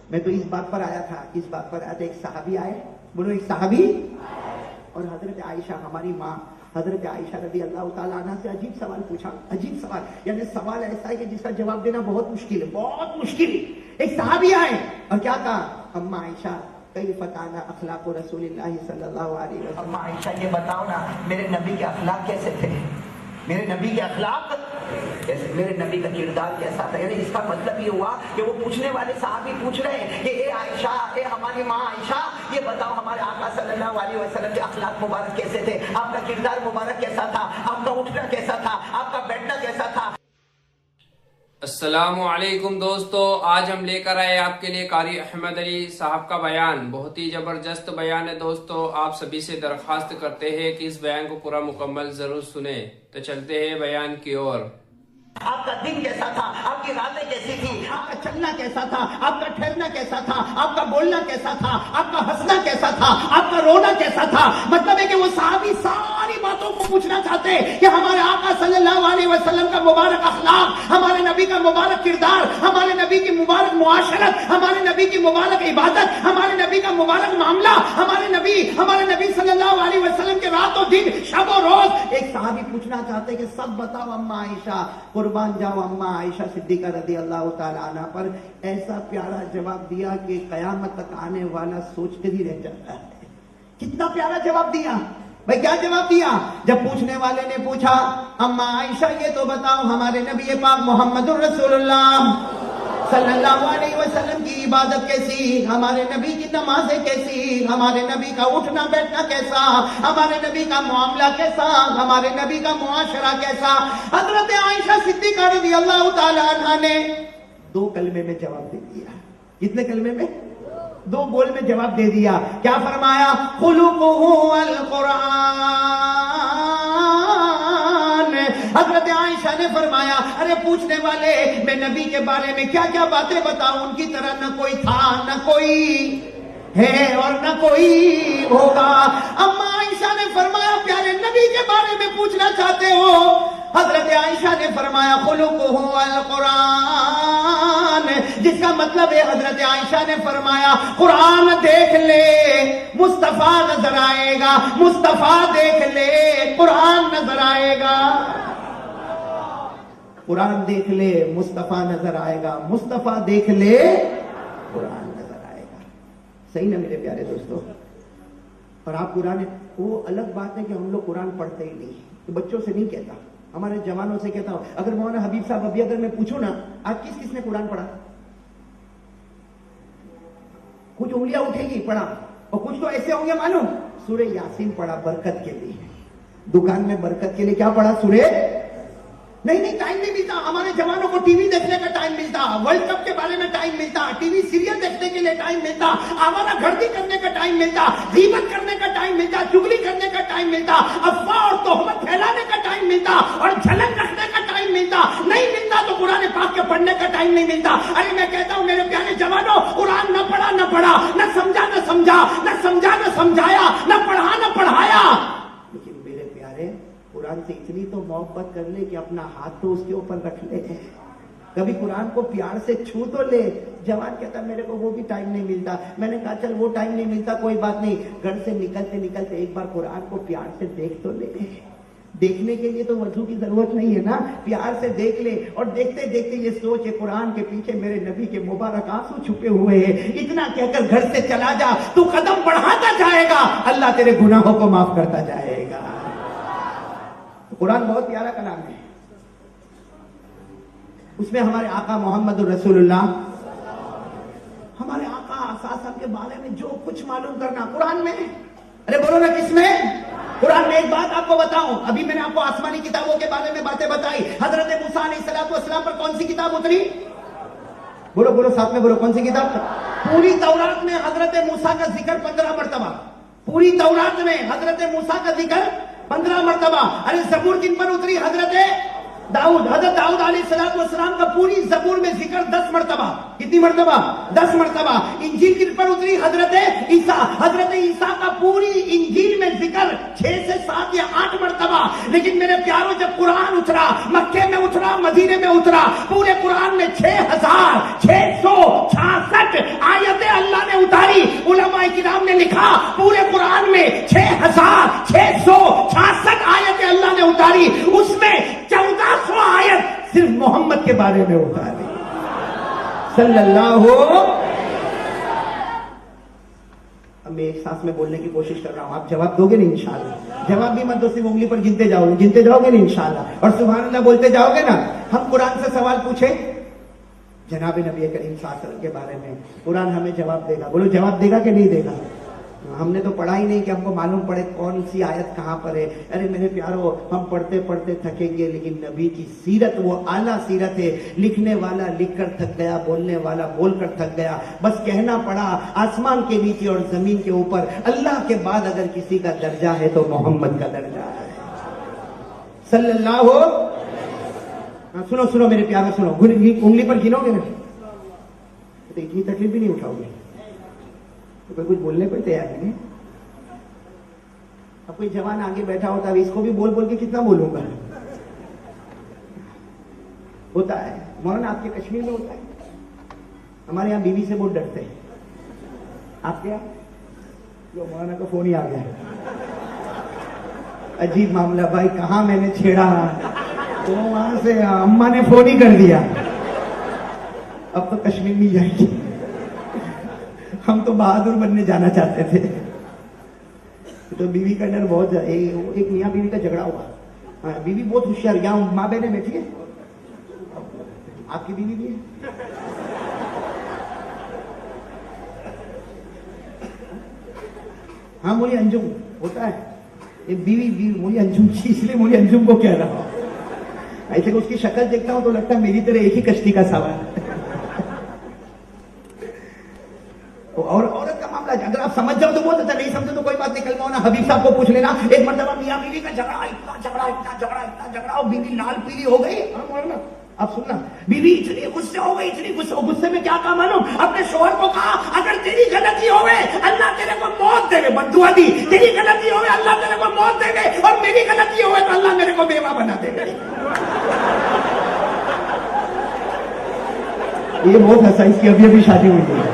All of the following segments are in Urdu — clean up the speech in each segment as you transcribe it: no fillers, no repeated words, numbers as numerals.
میں تو اس بات پر آیا تھا ایک صحابی آئے، بولو ایک صحابی، اور حضرت عائشہ ہماری ماں حضرت عائشہ رضی اللہ تعالیٰ عنہ سے عجیب سوال پوچھا، عجیب سوال، یعنی سوال ایسا ہے کہ جس کا جواب دینا بہت مشکل ہے، بہت مشکل ہے۔ ایک صحابی آئے اور کیا کہا، اما عائشہ کیف کان اخلاق رسول اللہ صلی اللہ علیہ وسلم، اما عائشہ یہ بتاؤ نا میرے نبی کے اخلاق کیسے تھے، میرے نبی کے اخلاق کیسے، میرے نبی کا کردار کیسا تھا۔ یعنی اس کا مطلب یہ ہوا کہ وہ پوچھنے والے صحابی پوچھ رہے ہیں کہ اے عائشہ، اے ہماری ماں عائشہ، یہ بتاؤ ہمارے آقا صلی اللہ علیہ وسلم کے اخلاق مبارک کیسے تھے، آپ کا کردار مبارک کیسا تھا، آپ کا اٹھنا کیسا تھا، آپ کا بیٹھنا کیسا تھا۔ السلام علیکم دوستو، آج ہم لے کر آئے آپ کے لیے قاری احمد علی صاحب کا بیان، بہت ہی زبردست بیان ہے دوستو۔ آپ سبھی سے درخواست کرتے ہیں کہ اس بیان کو پورا مکمل ضرور سنیں۔ تو چلتے ہیں بیان کی اور۔ آپ کا دن کیسا تھا، آپ کی راتیں کیسی تھی، آپ کا چلنا کیسا تھا، آپ کا ٹھہرنا کیسا تھا، آپ کا بولنا کیسا تھا، آپ کا ہنسنا کیسا تھا، آپ کا رونا کیسا تھا۔ مطلب ہے کہ وہ صحابی ساری باتوں کو پوچھنا چاہتے کہ ہمارے آقا صلی اللہ علیہ وسلم کا مبارک اخلاق، ہمارے نبی کا مبارک کردار، ہمارے نبی کی مبارک معاشرت، ہمارے نبی کی مبارک عبادت، ہمارے نبی کا مبارک معاملہ، ہمارے نبی صلی اللہ علیہ وسلم کے رات و دن، شب و روز۔ ایک صحابی پوچھنا چاہتے کہ سب بتاؤ اما عائشہ، قربان جاؤ اما عائشہ صدیقہ رضی اللہ تعالی عنہ پر ایسا پیارا جواب دیا کہ قیامت تک آنے والا سوچ کر ہی رہ جاتا ہے۔ کتنا پیارا جواب دیا بھائی، کیا جواب دیا؟ جب پوچھنے والے نے پوچھا اما عائشہ یہ تو بتاؤ ہمارے نبی پاک محمد الرسول اللہ صلی اللہ علیہ وسلم کی عبادت کیسی، ہمارے نبی کی نمازیں کیسی، ہمارے نبی کا اٹھنا بیٹھنا کیسا، ہمارے نبی کا معاملہ کیسا، ہمارے نبی کا معاشرہ کیسا۔ حضرت عائشہ صدیقہ رضی اللہ تعالی عنہا نے 2 کلمے میں جواب دے دیا۔ کتنے کلمے میں؟ 2 بول میں جواب دے دیا۔ کیا فرمایا؟ خلقہ القرآن۔ حضرت عائشہ نے فرمایا ارے پوچھنے والے میں نبی کے بارے میں کیا کیا باتیں بتاؤں، ان کی طرح نہ کوئی تھا، نہ کوئی ہے اور نہ کوئی ہوگا۔ اما عائشہ نے فرمایا پیارے نبی کے بارے میں پوچھنا چاہتے ہو؟ حضرت عائشہ نے فرمایا خلقہ القرآن، جس کا مطلب ہے حضرت عائشہ نے فرمایا قرآن دیکھ لے مصطفیٰ نظر آئے گا، مصطفیٰ دیکھ لے قرآن نظر آئے گا، قرآن دیکھ لے مصطفیٰ نظر آئے گا، مصطفیٰ دیکھ لے قرآن نظر آئے گا۔ صحیح نا میرے پیارے دوستو؟ اور آپ قرآن، وہ الگ بات ہے کہ ہم لوگ قرآن پڑھتے ہی نہیں، تو بچوں سے نہیں کہتا، ہمارے جوانوں سے کہتا ہوں۔ اگر مولانا حبیب صاحب ابھی اگر میں پوچھوں نا آج کس کس نے قرآن پڑھا، کچھ انگلیاں اٹھے گی پڑھا، اور کچھ تو ایسے ہوں گے معلوم سورہ یاسین پڑھا برکت کے لیے، دکان میں برکت کے لیے کیا پڑھا، سورہ نہیں ٹائم نہیں ملتا ہمارے جوانوں کو، ٹی وی دیکھنے کا ٹائم ملتا، ورلڈ کپ کے بارے میں ٹائم ملتا، ٹی وی سیریل دیکھنے کے لیے ٹائم ملتا، آوارہ گردی کرنے کا ٹائم ملتا، غیبت کرنے کا ٹائم ملتا، چغلی کرنے کا ٹائم ملتا، افواہ اور تہمت پھیلانے کا ٹائم ملتا، اور جھلن رکھنے کا ٹائم ملتا، نہیں ملتا تو قرآن پاک کے پڑھنے کا ٹائم نہیں ملتا۔ ارے میں کہتا ہوں میرے پیارے جوانوں، قرآن نہ پڑھا، نہ سمجھا، نہ سمجھایا، نہ پڑھا نہ پڑھایا، لیکن میرے پیارے قرآن سے اتنی تو محبت کر لے کہ اپنا ہاتھ تو اس کے اوپر رکھ لے، کبھی قرآن کو پیار سے چھو تو لے۔ جوان کہتا میرے کو وہ بھی ٹائم نہیں ملتا، میں نے کہا چل وہ ٹائم نہیں ملتا کوئی بات نہیں، گھر سے نکلتے ایک بار قرآن کو پیار سے دیکھ تو لے۔ دیکھنے کے لیے تو وضو کی ضرورت نہیں ہے نا، پیار سے دیکھ لے، اور دیکھتے دیکھتے یہ سوچ قرآن کے پیچھے میرے نبی کے مبارک آنسو چھپے ہوئے ہیں، اتنا کہہ کر گھر سے چلا جا، تو قدم بڑھاتا جائے گا، اللہ تیرے گناہوں کو معاف کرتا جائے گا۔ قرآن بہت پیارا کلام ہے، اس میں ہمارے آقا محمد الرسول اللہ، ہمارے آقا اساسا کے بارے میں جو کچھ معلوم کرنا قرآن میں، ارے بولو نا کس میں؟ قرآن میں۔ ایک بات آپ کو بتاؤں، ابھی میں نے آپ کو آسمانی کتابوں کے بارے میں باتیں بتائی، حضرت موسیٰ علیہ السلام پر کون سی کتاب اتری؟ بولو ساتھ میں بولو، کون سی کتاب؟ پوری تورات میں حضرت موسیٰ کا ذکر 15 مرتبہ، پوری تورات میں حضرت موسیٰ کا ذکر 15 مرتبہ۔ ارے زبور کن پر اتری؟ حضرت داؤد علیہ السلام کا پوری زبور میں ذکر 10 مرتبہ۔ کتنی مرتبہ؟ 10 مرتبہ۔ انجیل کن پر اتری؟ حضرت عیسیٰ کا پوری انجیل میں ذکر 6 سے 7 یا 8 مرتبہ۔ لیکن میرے پیاروں جب قرآن اترا، مکے میں اترا، مدینے میں اترا، پورے قرآن میں 6666 آیت بارے میں اتاری صلی اللہ. اب میں ایک سانس میں بولنے کی کوشش کر رہا ہوں, آپ جواب دو گے نہیں انشاءاللہ؟ جواب بھی مت دو, صرف انگلی پر گنتے جاؤ گے نہیں انشاءاللہ, اور سبحان اللہ بولتے جاؤ گے نا. ہم قرآن سے سوال پوچھیں جناب نبی کریم صلی اللہ علیہ وسلم کے بارے میں, قرآن ہمیں جواب دے گا. بولو جواب دے گا کہ نہیں دے گا؟ ہم نے تو پڑھا ہی نہیں کہ ہم کو معلوم پڑے کون سی آیت کہاں پر ہے. ارے میرے پیارو, ہم پڑھتے پڑھتے تھکیں گے, لیکن نبی کی سیرت وہ اعلیٰ سیرت ہے. لکھنے والا لکھ کر تھک گیا, بولنے والا بول کر تھک گیا. بس کہنا پڑا آسمان کے نیچے اور زمین کے اوپر اللہ کے بعد اگر کسی کا درجہ ہے تو محمد کا درجہ ہے صلی اللہ ہو. سنو میرے پیارے, سنو, انگلی پر گنو گے نا تو اتنی تکلیف بھی نہیں اٹھاؤ گے. تو کوئی کچھ بولنے کو تیار نہیں ہے. اب کوئی جوان آگے بیٹھا ہوتا ہے, اس کو بھی بول بول کے کتنا بولوں گا. ہوتا ہے مولانا, آپ کے کشمیر میں ہوتا ہے. ہمارے یہاں بیوی سے بہت ڈرتے ہیں. آپ کیا جو مولانا کا فون ہی آ گیا, عجیب معاملہ بھائی, کہاں میں نے چھیڑا تو وہاں سے اماں نے فون ہی کر دیا. اب تو کشمیر نہیں جائیں گے, ہم تو بہادر بننے جانا چاہتے تھے. تو بیوی کا ڈر بہت. ایک میاں بیوی کا جھگڑا ہوا, بیوی بہت ہوشیار, یہاں ماں بہنیں بیٹھی ہے, آپ کی بیوی بھی ہے. ہاں مولی انجم ہوتا ہے, یہ بیوی مولی انجم کی, اس لیے مولی انجم کو کہہ رہا ہوں. ایسے کہ اس کی شکل دیکھتا ہوں تو لگتا ہے میری طرح ایک ہی کشتی کا سوار. اور عورت کا معاملہ اگر آپ سمجھ جاؤ تو بہت اچھا, نہیں سمجھو تو کوئی بات نہیں. کل مولانا حبیب صاحب کو پوچھ لینا, ایک مرتبہ میاں بیوی کا جھگڑا, اتنا جھگڑا, اور بیوی لال پیلی ہو گئی. مولانا آپ سننا, بیوی اتنی غصے ہو گئی, غصے میں کیا کہا معلوم, اپنے شوہر کو کہا اگر تیری غلطی ہوئے اللہ تیرے کو موت دے گے. بددعا دی, تیری غلطی ہوئے اللہ تیرے کو موت دے گے, اور میری غلطی ہوئے تو اللہ میرے کو بیوہ بنا دے گے. یہ بہت ہنسا, اس کی ابھی شادی ہوئی ہے.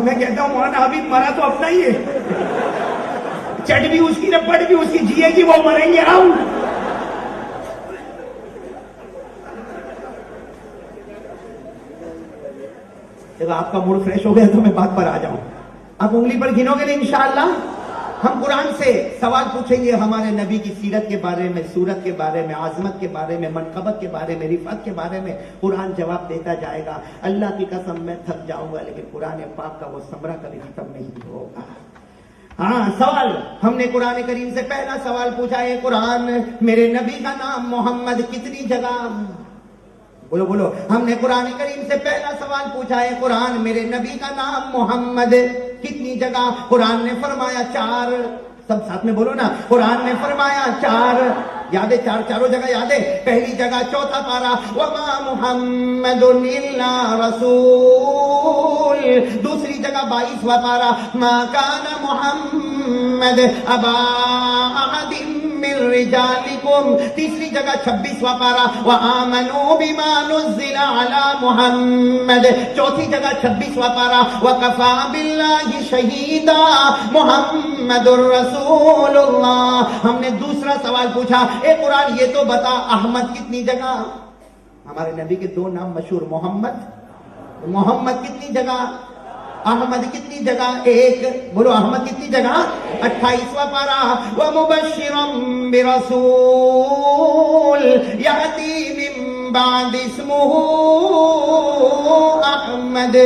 میں کہتا ہوں مولانا حبیب مرا تو اپنا ہی ہے, چٹ بھی اس کی, رپٹ بھی اس کی, جیے گی وہ, مریں گے ہم. جب آپ کا موڈ فریش ہو گیا تو میں بات پر آ جاؤں. آپ انگلی پر گنو گے نا انشاءاللہ. ہم قرآن سے سوال پوچھیں گے ہمارے نبی کی سیرت کے بارے میں, صورت کے بارے میں, عظمت کے بارے میں, منقبت کے بارے میں, رفعت کے بارے میں. قرآن جواب دیتا جائے گا. اللہ کی قسم میں تھک جاؤں گا, لیکن قرآن پاک کا وہ ثمرہ کبھی ختم نہیں ہوگا. ہاں سوال ہم نے قرآن کریم سے پہلا سوال پوچھا ہے, قرآن میرے نبی کا نام محمد کتنی جگہ, بولو, ہم نے قرآن کریم سے پہلا سوال پوچھا ہے, قرآن میرے نبی کا نام محمد کتنی جگہ. قرآن نے فرمایا 4. سب ساتھ میں بولو نا, قرآن نے فرمایا 4. یاد ہے, چاروں جگہ یاد ہے. پہلی جگہ 4 پارہ, وما محمد الا رسول. دوسری جگہ 22واں پارہ, ما کان محمد ابا احد من رجالکم. تیسری جگہ 26واں پارہ, وآمنوا بما نزل علی محمد. چوتھی جگہ 26واں پارہ, وکفی باللہ شہیدا محمد الرسول اللہ. ہم نے دوسرا سوال پوچھا, اے قرآن یہ تو بتا احمد کتنی جگہ. ہمارے نبی کے 2 نام مشہور, محمد کتنی جگہ, احمد کتنی جگہ, 1. بولو احمد کتنی جگہ, 28واں پارہ, ومبشرا برسول یاتی من بعد اسمہ احمد.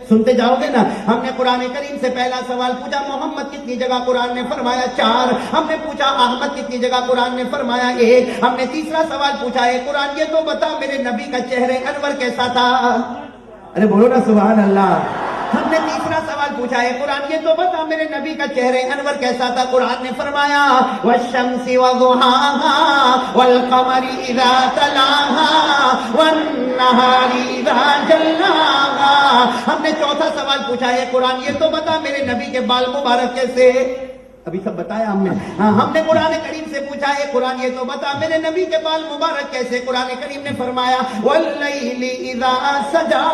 سنتے جاؤ گے نا. ہم نے قرآن کریم سے پہلا سوال پوچھا محمد کتنی جگہ, قرآن نے فرمایا 4. ہم نے پوچھا احمد کتنی جگہ, قرآن نے فرمایا 1. ہم نے تیسرا سوال پوچھا ہے, قرآن یہ تو بتا میرے نبی کا چہرے انور کیسا تھا. ارے بولو نا سبحان اللہ. ہم نے تیسرا سوال پوچھا ہے, قرآن یہ تو بتا میرے نبی کا چہرے انور کیسا تھا. قرآن نے فرمایا والشمس وضحاها والقمر اذا تلاها والنهار اذا جلاها. ہم نے چوتھا سوال پوچھا ہے, قرآن یہ تو بتا میرے نبی کے بال مبارک کیسے. ابھی سب بتایا ہم نے. ہم نے قرآن کریم سے پوچھا ہے قرآن یہ تو بتا میرے نبی کے بال مبارک کیسے؟ قرآن کریم نے فرمایا واللیل اذا سجا.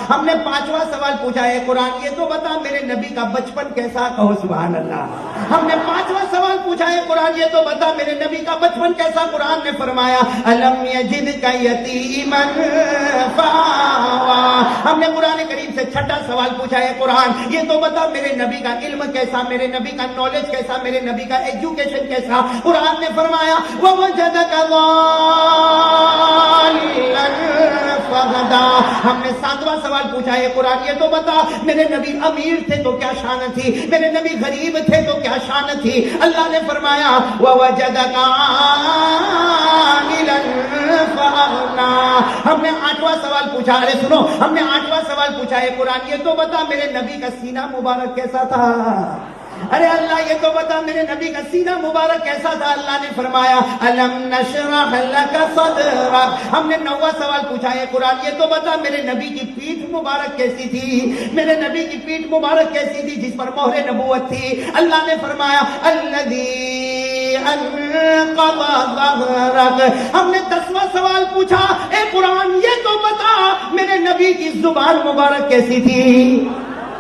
ہم نے 5واں سوال پوچھا ہے قرآن یہ تو بتا میرے نبی کا بچپن کیسا؟ کہو سبحان اللہ. ہم نے 5واں سوال پوچھا ہے قرآن یہ تو بتا میرے نبی کا بچپن کیسا؟ قرآن نے فرمایا الم یجدک یتیما فآوا. ہم نے قرآن کریم سے 6واں سوال پوچھا ہے قرآن یہ تو بتا میرے نبی کا علم کیسا، میرے نبی کا نالج کیسا، میرے نبی کا ایجوکیشن کیسا؟ قرآن نے فرمایا وَوَجَدَكَ ضَالًّا فَهَدَىٰ. ہم نے 7واں سوال پوچھا ہے قرآن یہ تو بتا میرے نبی امیر تھے تو کیا شان تھی، میرے نبی غریب تھے تو کیا شان تھی؟ اللہ نے فرمایا وَوَجَدَكَ عَائِلًا فَأَغْنَىٰ. ہم نے 8واں سوال پوچھا، ارے سنو، ہم نے 8واں سوال پوچھا ہے قرآن یہ تو بتا میرے نبی کا سینہ مبارک کیسا تھا؟ ارے اللہ یہ تو بتا میرے نبی کا سینہ مبارک کیسا تھا؟ اللہ نے فرمایا الم نشرح لک صدرک. ہم نے 9واں سوال پوچھا ہے قرآن یہ تو بتا میرے نبی کی پیٹھ مبارک کیسی تھی، میرے نبی کی پیٹھ مبارک کیسی تھی جس پر مہر نبوت تھی؟ اللہ نے فرمایا الذی انقض ظہرک. ہم نے 10واں سوال پوچھا اے قرآن یہ تو بتا میرے نبی کی زبان مبارک کیسی تھی؟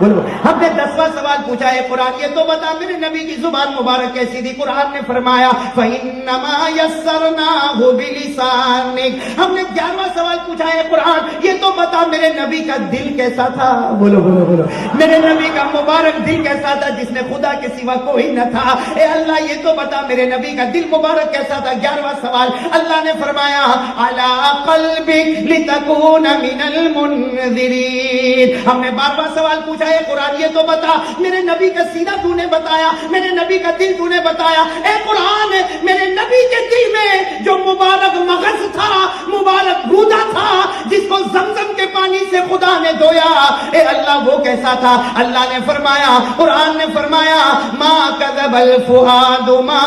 بولو. ہم نے 10واں سوال پوچھا ہے قرآن یہ تو بتا میرے نبی کی زبان مبارک کیسی تھی؟ قرآن نے فرمایا فَإِنَّمَا يَسَّرْنَاهُ بِلِسَانِكَ. ہم نے 11واں سوال پوچھا ہے قرآن یہ تو بتا میرے نبی کا دل کیسا تھا؟ بولو بولو بولو. میرے نبی کا مبارک دل کیسا تھا جس میں خدا کے سوا کوئی نہ تھا؟ اے اللہ یہ تو بتا میرے نبی کا دل مبارک کیسا تھا؟ 11واں سوال اللہ نے فرمایا عَلَىٰ قَلْبِكَ لِتَكُونَ مِنَ الْمُنذِرِينَ. ہم نے 12واں سوال پوچھا قرآن یہ تو بتا میرے نبی کا سینہ تو نے بتایا، میرے نبی کا دل تو نے بتایا. اے قرآن میرے نبی کے دل میں جو مبارک مغز تھا، مبارک گودا تھا جس کو زمزم کے پانی سے خدا نے دھویا، اے اللہ وہ کیسا تھا؟ اللہ نے فرمایا قرآن نے فرمایا ما کذب الفؤاد ما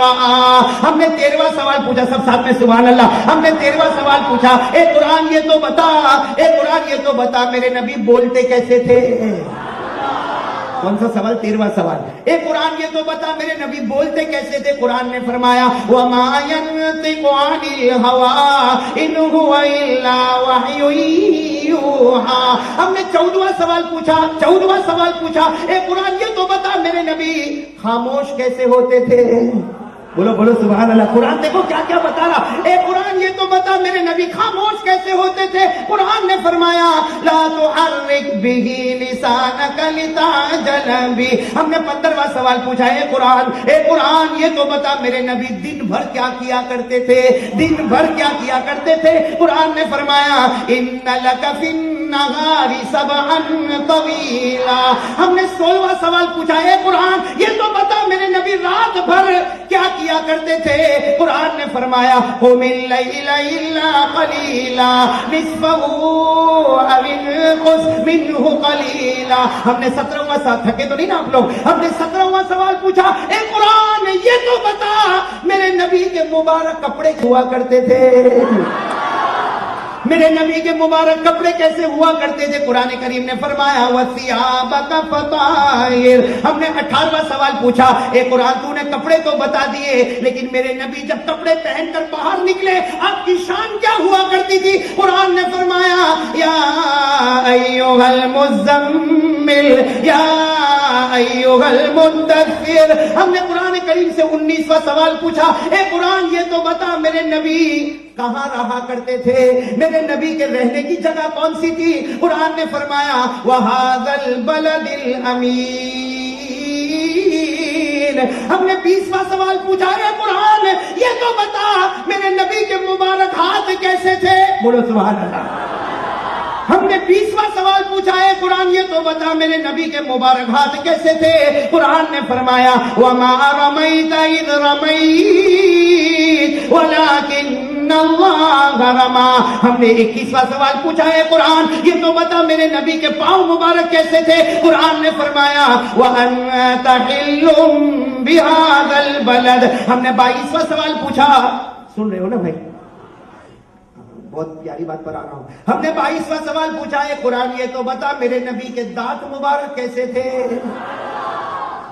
رأى. ہم نے 13واں سوال پوچھا، سب ساتھ میں سبحان اللہ. ہم نے 13واں سوال پوچھا اے قرآن یہ تو بتا، اے قرآن یہ تو بتا میرے نبی بولتے کیسے تھے؟ کون سا سوال؟ 13واں سوال. اے قرآن یہ تو بتا میرے نبی بولتے کیسے تھے؟ قرآن نے فرمایا وَمَا يَنطِقُ عَنِ الْهَوَىٰ إِنْ هُوَ إِلَّا وَحْيٌ يُوحَىٰ. ہم نے 14واں سوال پوچھا اے قرآن یہ تو بتا میرے نبی خاموش کیسے ہوتے تھے؟ بولو بولو سبحان اللہ. قرآن دیکھو کیا کیا بتا رہا. اے قرآن یہ تو بتا میرے نبی خاموش کیسے ہوتے تھے؟ قرآن نے فرمایا لا تحرک به لسانک لتعجل به. ہم نے 15واں سوال پوچھا اے قرآن یہ تو بتا میرے نبی دن بھر کیا کیا کرتے تھے؟ دن بھر کیا کیا کرتے تھے؟ قرآن نے فرمایا ان لک فی النہار سبحا طویلا. ہم نے 16واں سوال پوچھا اے قرآن یہ تو بتا میرے نبی رات بھر کیا کیا کرتے تھے؟ قرآن نے فرمایا قم اللیل الا قلیلا نصفہ او انقص منہ قلیلا. ہم نے 17واں سوال، تھکے تو نہیں نا آپ لوگ؟ ہم نے 17واں سوال پوچھا اے قرآن یہ تو بتا میرے نبی کے مبارک کپڑے ہوا کرتے تھے؟ میرے نبی کے مبارک کپڑے کیسے ہوا کرتے تھے؟ قرآن کریم نے فرمایا وَثِيَابَكَ فَطَاهِرْ. ہم نے 18واں سوال پوچھا اے قرآن تو نے کپڑے تو بتا دیے لیکن میرے نبی جب کپڑے پہن کر باہر نکلے آپ کی شان کیا ہوا کرتی تھی؟ قرآن نے فرمایا یا ایھا المزمل یا ایھا المدثر. ہم نے قرآن کریم سے 19واں سوال پوچھا اے قرآن یہ تو بتا میرے نبی کہاں رہا کرتے تھے؟ میرے نبی کے رہنے کی جگہ کون سی تھی؟ قرآن نے فرمایا وَهَذَا الْبَلَدِ الْأَمِينَ. ہم نے 20واں سوال پوچھا ہے قرآن یہ تو بتا میرے نبی کے مبارک ہاتھ کیسے تھے؟ بولو سبحان اللہ. ہم نے 20واں سوال پوچھا ہے قرآن یہ تو بتا میرے نبی کے مبارک ہاتھ کیسے تھے؟ قرآن نے فرمایا وَمَا رَمَيْتَ إِذْ رَمَيْتَ وَلَكِنَّ اللَّهَ رَمَىٰ. ہم نے 21واں سوال پوچھا ہے قرآن یہ تو بتا میرے نبی کے پاؤں مبارک کیسے تھے؟ قرآن نے فرمایا وَأَنْتَ حِلٌّ بِهَذَا الْبَلَدِ. ہم نے 22واں سوال پوچھا، سن رہے ہو نا بھائی؟ بہت پیاری بات پر آ رہا ہوں. ہم نے 22واں سوال پوچھا ہے قرآن یہ تو بتا میرے نبی کے دانت مبارک کیسے تھے؟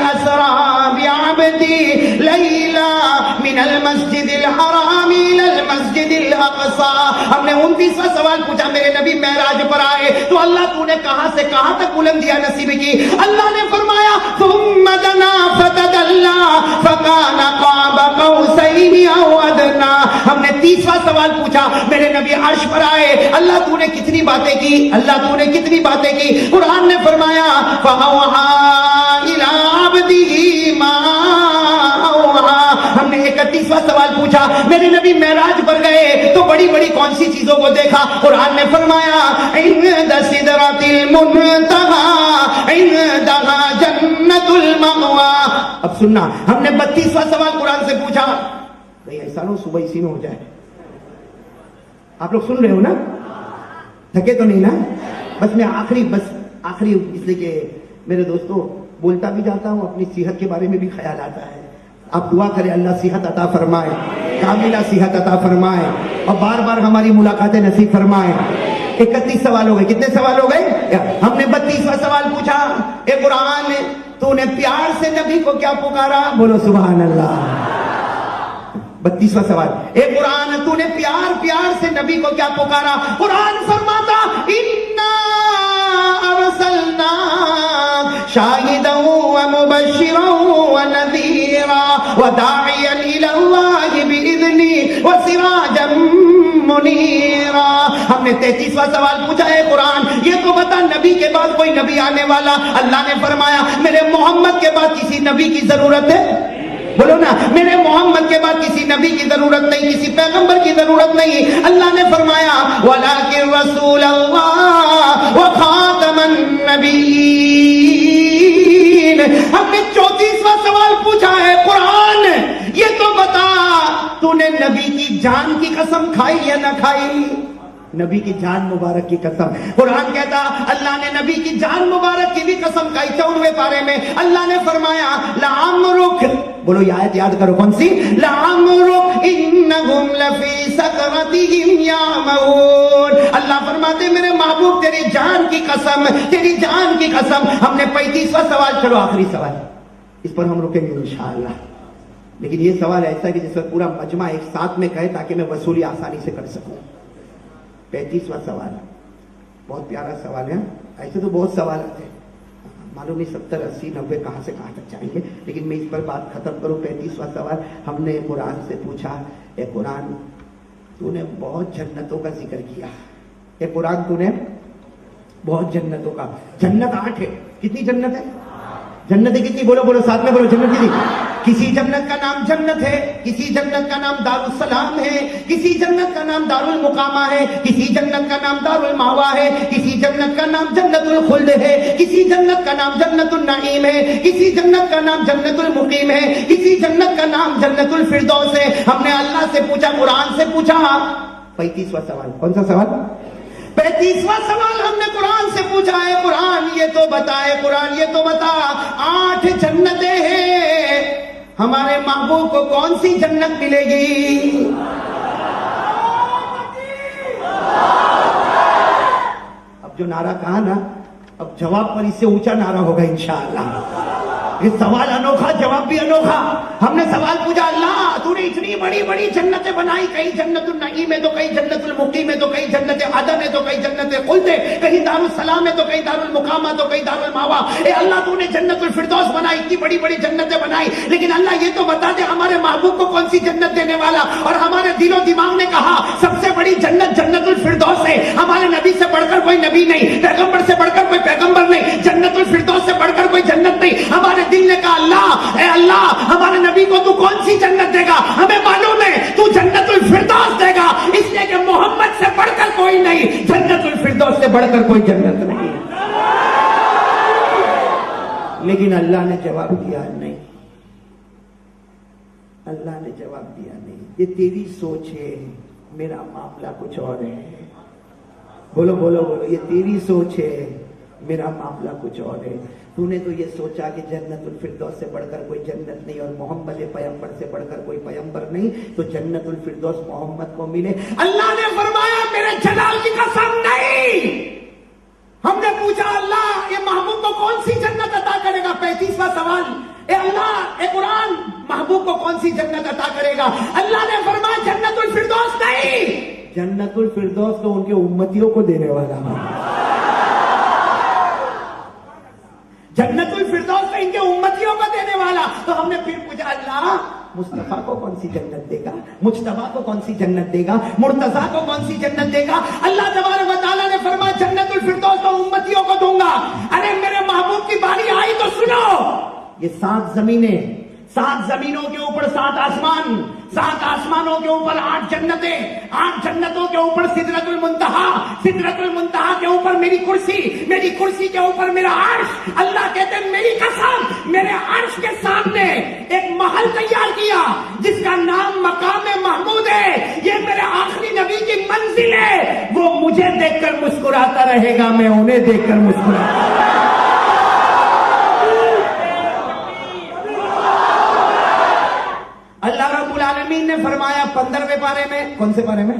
اسرا بعبدی لیلا من المسجد الحرام الى المسجد الاقصى. ہم نے 29واں سوال پوچھا میرے نبی معراج پر آئے تو اللہ تو نے کہاں سے کہاں تک بلندیاں نصیب کی؟ اللہ نے فرمایا ثم دنا فتدلى فكان قاب قوسين او ادنى. ہم نے 30واں سوال پوچھا میرے نبی عرش پر آئے اللہ تو نے کتنی باتیں کی؟ اللہ تو نے کتنی باتیں کی؟ قرآن نے فرمایا فَأَوْحَىٰ إِلَىٰ عَبْدِهِ مَا أَوْحَىٰ. ہم نے 31واں سوال پوچھا میرے نبی معراج پر گئے تو بڑی بڑی کون سی چیزوں کو دیکھا؟ قرآن نے فرمایا عِندَ سِدْرَةِ الْمُنتَهَىٰ عِندَهَا جَنَّةُ الْمَأْوَىٰ. اب سننا ہم نے 32واں سوال قرآن سے پوچھا کہیں ایسا نہ صبح اسی میں ہو جائے. آپ لوگ سن رہے ہو نا؟ تھکے تو نہیں نا؟ بس میں آخری اس لیے کہ میرے دوستو بولتا بھی جاتا ہوں اپنی صحت کے بارے میں بھی خیال آتا ہے. آپ دعا کریں اللہ صحت عطا فرمائے, کاملہ صحت عطا فرمائے اور بار بار ہماری ملاقاتیں نصیب فرمائے. 31 سوال ہو گئے. کتنے سوال ہو گئے؟ ہم نے 32واں سوال پوچھا اے قرآن تو نے پیار سے نبی کو کیا پکارا؟ بولو سبحان اللہ. 32واں سوال اے قرآن تو نے پیار سے نبی کو کیا پکارا؟ قرآن فرماتا اِنَّا أَرْسَلْنَا شَاهِدًا وَمُبَشِّرًا وَنَذِيرًا وَدَاعِيًا إِلَى اللَّهِ بِإِذْنِهِ وَسِرَاجًا مُنِيرًا. ہم نے 33واں سوال پوچھا اے قرآن یہ تو بتا نبی کے بعد کوئی نبی آنے والا؟ اللہ نے فرمایا میرے محمد کے بعد کسی نبی کی ضرورت ہے؟ بولو نا میرے محمد کے بعد کسی نبی کی ضرورت نہیں, کسی پیغمبر کی ضرورت نہیں. اللہ نے فرمایا وَلَٰكِن رَسُولَ اللَّهِ وَخَاتَمَ النَّبِيِّينَ. ہم نے 34واں سوال پوچھا ہے قرآن یہ تو بتا تو نے نبی کی جان کی قسم کھائی یا نہ کھائی؟ نبی کی جان مبارک کی قسم. قرآن کہتا اللہ نے نبی کی جان مبارک کی بھی قسم کھائی. 14ویں پارے میں اللہ نے فرمایا لعمرک, بولو یہ آیت یاد کرو کون سی؟ لعمرک انہم لفی سکرتہم یعمہون. اللہ فرماتے میرے محبوب تیری جان کی قسم, تیری جان کی قسم. ہم نے 35واں سوال, چلو آخری سوال اس پر ہم رکیں گے انشاءاللہ. لیکن یہ سوال ایسا ہے کہ جس پر پورا مجمع ایک ساتھ میں کہے تاکہ میں وصولی آسانی سے کر سکوں. 35واں سوال بہت پیارا سوال ہے. ایسے تو بہت سوالات ہیں, معلوم نہیں 70 80 90 کہاں سے کہاں تک جائیں گے, لیکن میں اس پر بات ختم کروں. 35واں سوال ہم نے قرآن سے پوچھا اے قرآن تو نے بہت جنتوں کا ذکر کیا. اے قرآن تو نے بہت جنتوں کا, جنت 8 ہے. کتنی جنت ہے؟ جنتیں کتنی؟ بولو بولو ساتھ میں بولو. جنت کتنی؟ کسی جنت کا نام جنت ہے, کسی جنت کا نام دارالسلام ہے, کسی جنت کا نام دارالمقامہ ہے, کسی جنت کا نام دارالمأویٰ ہے, کسی جنت کا نام جنت الخلد ہے, کسی جنت کا نام جنت النعیم ہے, کسی جنت کا نام جنت المقیم ہے, کسی جنت کا نام جنت الفردوس ہے. ہم نے اللہ سے پوچھا, قرآن سے پوچھا. 35واں سوال کون سا سوال؟ 35واں سوال ہم نے قرآن سے پوچھا ہے قرآن یہ تو بتائے, قرآن یہ تو بتا 8 جنتیں ہیں, ہمارے محبوب کو کون سی جنت ملے گی؟ اب جو نعرہ کہا نا, اب جواب پر اس سے اونچا نعرہ ہوگا انشاءاللہ. یہ سوال انوکھا, جواب بھی انوکھا. ہم نے سوال پوچھا اللہ تو نے اتنی بڑی بڑی جنتیں بنائی, کہیں جنت النعیم ہے تو کہیں جنت المقیم ہے تو کہیں جنت عدن ہے تو کہیں جنت خلد ہے, کہیں دارالسلام ہے تو کہیں دارالمقامہ تو کہیں دارالمأویٰ. اے اللہ تو نے جنت الفردوس بنائی, اتنی بڑی بڑی جنتیں بنائی, لیکن اللہ یہ تو بتا دے ہمارے محبوب کو کون سی جنت دینے والا. اور ہمارے دل و دماغ نے کہا سب سے بڑی جنت جنت الفردوس ہے. ہمارے نبی سے بڑھ کر کوئی نبی نہیں, پیغمبر سے بڑھ کر کوئی پیغمبر نہیں, جنت الفردوس سے بڑھ کر کوئی جنت نہیں. ہمارے دل نے کہا اللہ اے اللہ ہمارے نبی کو تو کون سی جنت دے گا؟ ہمیں معلوم ہے تو جنت الفردوس دے گا, اس لیے کہ محمد سے بڑھ کر کوئی نہیں, جنت الفردوس سے بڑھ کر کوئی جنت نہیں. لیکن اللہ نے جواب دیا نہیں, اللہ نے جواب دیا نہیں. یہ تیری سوچ ہے, میرا معاملہ کچھ اور ہے. بولو بولو بولو, یہ تیری سوچ ہے, میرا معاملہ کچھ اور ہے. تو نے تو یہ سوچا کہ جنت الفردوس سے بڑھ کر کوئی جنت نہیں اور محمد پیغمبر سے بڑھ کر کوئی پیغمبر نہیں, تو جنت الفردوس محمد کو ملے. اللہ نے فرمایا میرے جلال کی قسم نہیں. ہم نے پوچھا اللہ یہ محبوب کو کون سی جنت عطا کرے گا؟ 35واں سوال اے اللہ، اے قرآن، محبوب کو کون سی جنت عطا کرے گا؟ اللہ نے فرمایا جنت الفردوس نہیں، جنت الفردوس تو ان کے امتیوں کو دینے والا ہے۔ جنت الفردوس تو ان کے امتیوں کو دینے والا۔ تو ہم نے پھر پوچھا اللہ مصطفیٰ کو کون سی جنت دے گا؟ مجتبیٰ کو کون سی جنت دے گا؟ مرتضیٰ کو کون سی جنت دے گا؟ اللہ تبارک و تعالیٰ نے فرمایا جنت الفردوس تو امتیوں کو دوں گا۔ ارے میرے محبوب کی باری آئی تو سنو، یہ 7 زمینیں، 7 زمینوں کے اوپر 7 آسمان، 7 آسمانوں کے اوپر 8 جنتیں، 8 جنتوں کے اوپر سدرۃ المنتہا، سدرۃ المنتہا کے اوپر میری کرسی، میری کرسی کے اوپر میرا عرش۔ اللہ کہتے ہیں میری قسم، میرے عرش کے سامنے ایک محل تیار کیا جس کا نام مقام محمود ہے۔ یہ میرے آخری نبی کی منزل ہے، وہ مجھے دیکھ کر مسکراتا رہے گا، میں انہیں دیکھ کر مسکراتا رہوں گا۔ اللہ رب العالمین نے فرمایا 15ویں پارے میں، کون سے پارے میں؟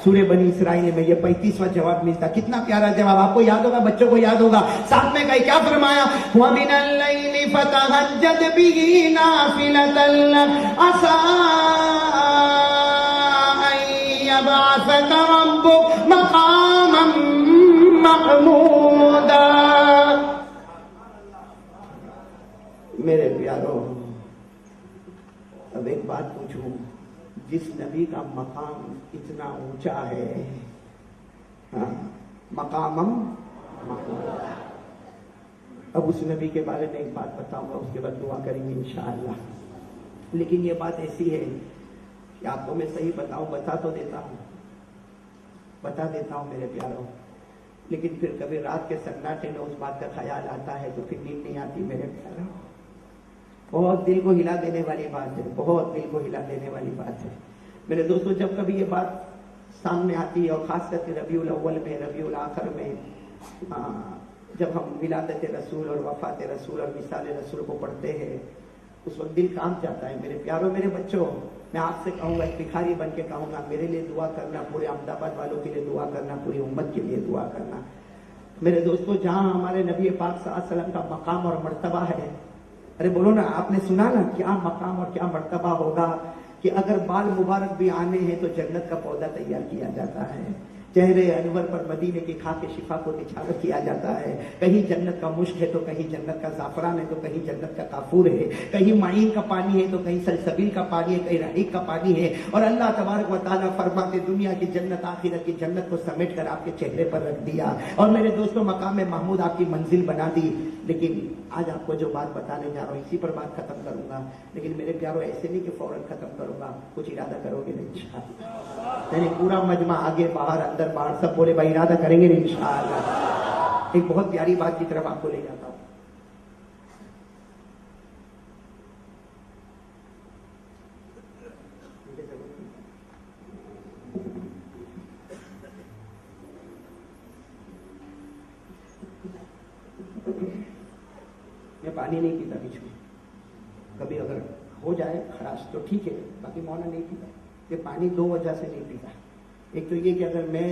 سورہ بنی اسرائیل میں یہ 35واں جواب ملتا۔ کتنا پیارا جواب، آپ کو یاد ہوگا، بچوں کو یاد ہوگا۔ ساتھ میں کیا فرمایا؟ وَمِنَ اللَّيْلِ فَتَهَجَّدْ بِهِ نَافِلَةً لَكَ عَسَىٰ أَن يَبْعَثَكَ رَبُّكَ مَقَامًا مَحْمُودًا۔ میرے پیارو، اب ایک بات پوچھوں، جس نبی کا مقام اتنا اونچا ہے، مقامم محمود، اب اس نبی کے بارے میں ایک بات بتاؤں گا، اس کے بعد دعا کریں گے انشاءاللہ۔ لیکن یہ بات ایسی ہے کہ آپ کو میں صحیح بتاؤں، بتا تو دیتا ہوں، بتا دیتا ہوں میرے پیاروں، لیکن پھر کبھی رات کے سناٹے میں اس بات کا خیال آتا ہے تو پھر نیند نہیں آتی میرے پیاروں۔ بہت دل کو ہلا دینے والی بات ہے، بہت دل کو ہلا دینے والی بات ہے میرے دوستوں۔ جب کبھی یہ بات سامنے آتی ہے، اور خاص کر کے ربیع الاول میں، ربیع الاخر میں، جب ہم ولادت رسول اور وفات رسول اور وصال رسول کو پڑھتے ہیں، اس وقت دل کانپ جاتا ہے میرے پیاروں، میرے بچوں۔ میں آپ سے کہوں گا، ایک بھکاری بن کے کہوں گا، میرے لیے دعا کرنا، پورے احمد آباد والوں کے لیے دعا کرنا، پوری امت کے لیے دعا کرنا۔ میرے دوستوں، جہاں ہمارے نبی پاک صلی اللہ علیہ وسلم کا مقام اور مرتبہ ہے، ارے بولو نا، آپ نے سنا نا کیا مقام اور کیا مرتبہ ہوگا کہ اگر بال مبارک بھی آنے ہیں تو جنت کا پودا تیار کیا جاتا ہے، چہرے انور پر مدینے کی خاک شفا کو نچھاور کیا جاتا ہے، کہیں جنت کا مشک ہے تو کہیں جنت کا زعفران ہے تو کہیں جنت کا کافور ہے، کہیں معین کا پانی ہے تو کہیں سلسبیل کا پانی ہے، کہیں رحیق کا پانی ہے، اور اللہ تبارک و تعالیٰ فرماتے دنیا کی جنت آخرت کی جنت کو سمیٹ کر آپ کے چہرے پر رکھ دیا، اور میرے دوستوں مقام محمود آپ کی منزل بنا دی۔ لیکن آج آپ کو جو بات بتانے جا رہا ہوں، اسی پر بات ختم کروں گا، لیکن میرے پیاروں ایسے نہیں کہ فوراً ختم کروں گا، کچھ ارادہ کرو گے انشاءاللہ؟ یعنی پورا مجمع آگے باہر اندر باہر سب بولے بھائی ارادہ کریں گے انشاءاللہ۔ ایک بہت پیاری بات کی طرف آپ کو لے جاتا ہوں۔ میں پانی نہیں پیتا بیچ میں، کبھی اگر ہو جائے خراش تو ٹھیک ہے، باقی مونا نہیں پیتا۔ یہ پانی 2 وجہ سے نہیں پیتا، ایک تو یہ کہ اگر میں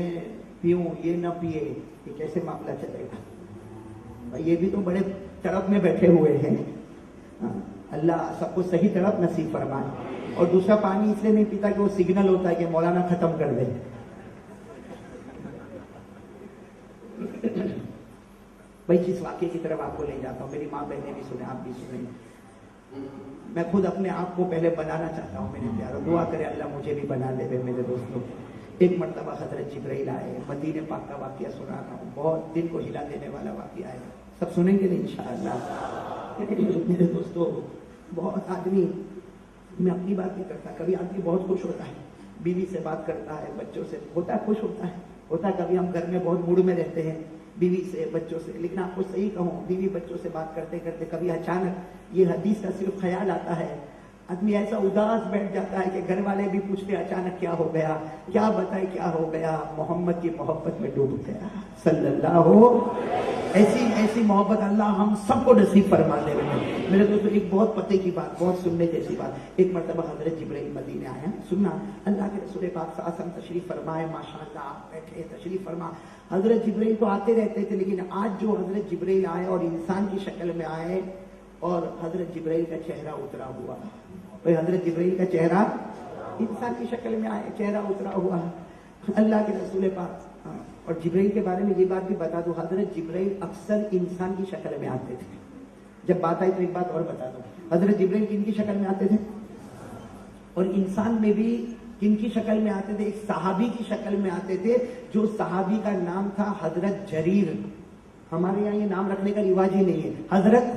پیوں یہ نہ پیے یہ کیسے معاملہ چلے گا، یہ بھی تو بڑے طرف میں بیٹھے ہوئے ہیں، اللہ سب کو صحیح طرف نصیب فرمائے۔ اور دوسرا پانی اس لیے نہیں پیتا کہ وہ سگنل ہوتا ہے کہ مولانا ختم کر دے۔ بھائی جس واقعے کی طرف آپ کو لے جاتا ہوں، میری ماں بہنیں بھی سنیں، آپ بھی سنیں، میں خود اپنے آپ کو پہلے بنانا چاہتا ہوں میرے پیاروں، دعا کرے اللہ مجھے بھی بنا دے میرے دوستوں۔ ایک مرتبہ حضرت جبرائیل آئے، مدینے پاک کا واقعہ سنا رہا ہوں، بہت دل کو ہلا دینے والا واقعہ ہے، سب سنیں گے نہیں انشاءاللہ؟ میرے دوستوں، بہت آدمی، میں اپنی بات نہیں کرتا، کبھی آدمی بہت خوش ہوتا ہے، بیوی سے بات کرتا ہے، بچوں سے ہوتا ہے، خوش ہوتا ہے، کبھی ہم گھر میں بہت موڈ میں رہتے ہیں بیوی سے بچوں سے، لیکن آپ کو صحیح کہوں، بیوی بچوں سے بات کرتے کرتے کبھی اچانک یہ حدیث کا صرف خیال آتا ہے، آدمی ایسا اداس بیٹھ جاتا ہے کہ گھر والے بھی پوچھتے اچانک کیا ہو گیا، کیا بتائے کیا ہو گیا، محمد کی محبت میں ڈوب گیا صلی اللہ۔ ایسی محبت اللہ ہم سب کو نصیب فرما دے رہے ہیں میرے دوستوں۔ ایک بہت پتے کی بات، بہت سننے جیسی بات، ایک مرتبہ حضرت جبرائیل مدینے آیا، سننا، اللہ کے رسول پاک صلی اللہ علیہ وسلم تشریف فرمائے، ماشاءاللہ آپ بیٹھے تشریف فرما۔ حضرت جبرائیل تو آتے رہتے تھے، لیکن آج جو حضرت جبرائیل آئے اور انسان کی شکل میں آئے، اور حضرت جبرائیل کا چہرہ اترا ہوا. تو حضرت جبرائیل کا چہرہ انسان کی شکل میں آیا, چہرہ اترا ہوا. اللہ کے رسول پاک. اور جبرائیل کے بارے میں یہ بات بھی بتا دوں, حضرت جبرائیل اکثر انسان کی شکل میں آتے تھے. جب بات آئی تو ایک بات اور بتا دوں, حضرت جبرائیل کن کی شکل میں آتے تھے اور انسان میں بھی کن کی شکل میں آتے تھے؟ ایک صحابی کی شکل میں آتے تھے, جو صحابی کا نام تھا حضرت جریر. ہمارے یہاں یہ نام رکھنے کا رواج ہی نہیں ہے, حضرت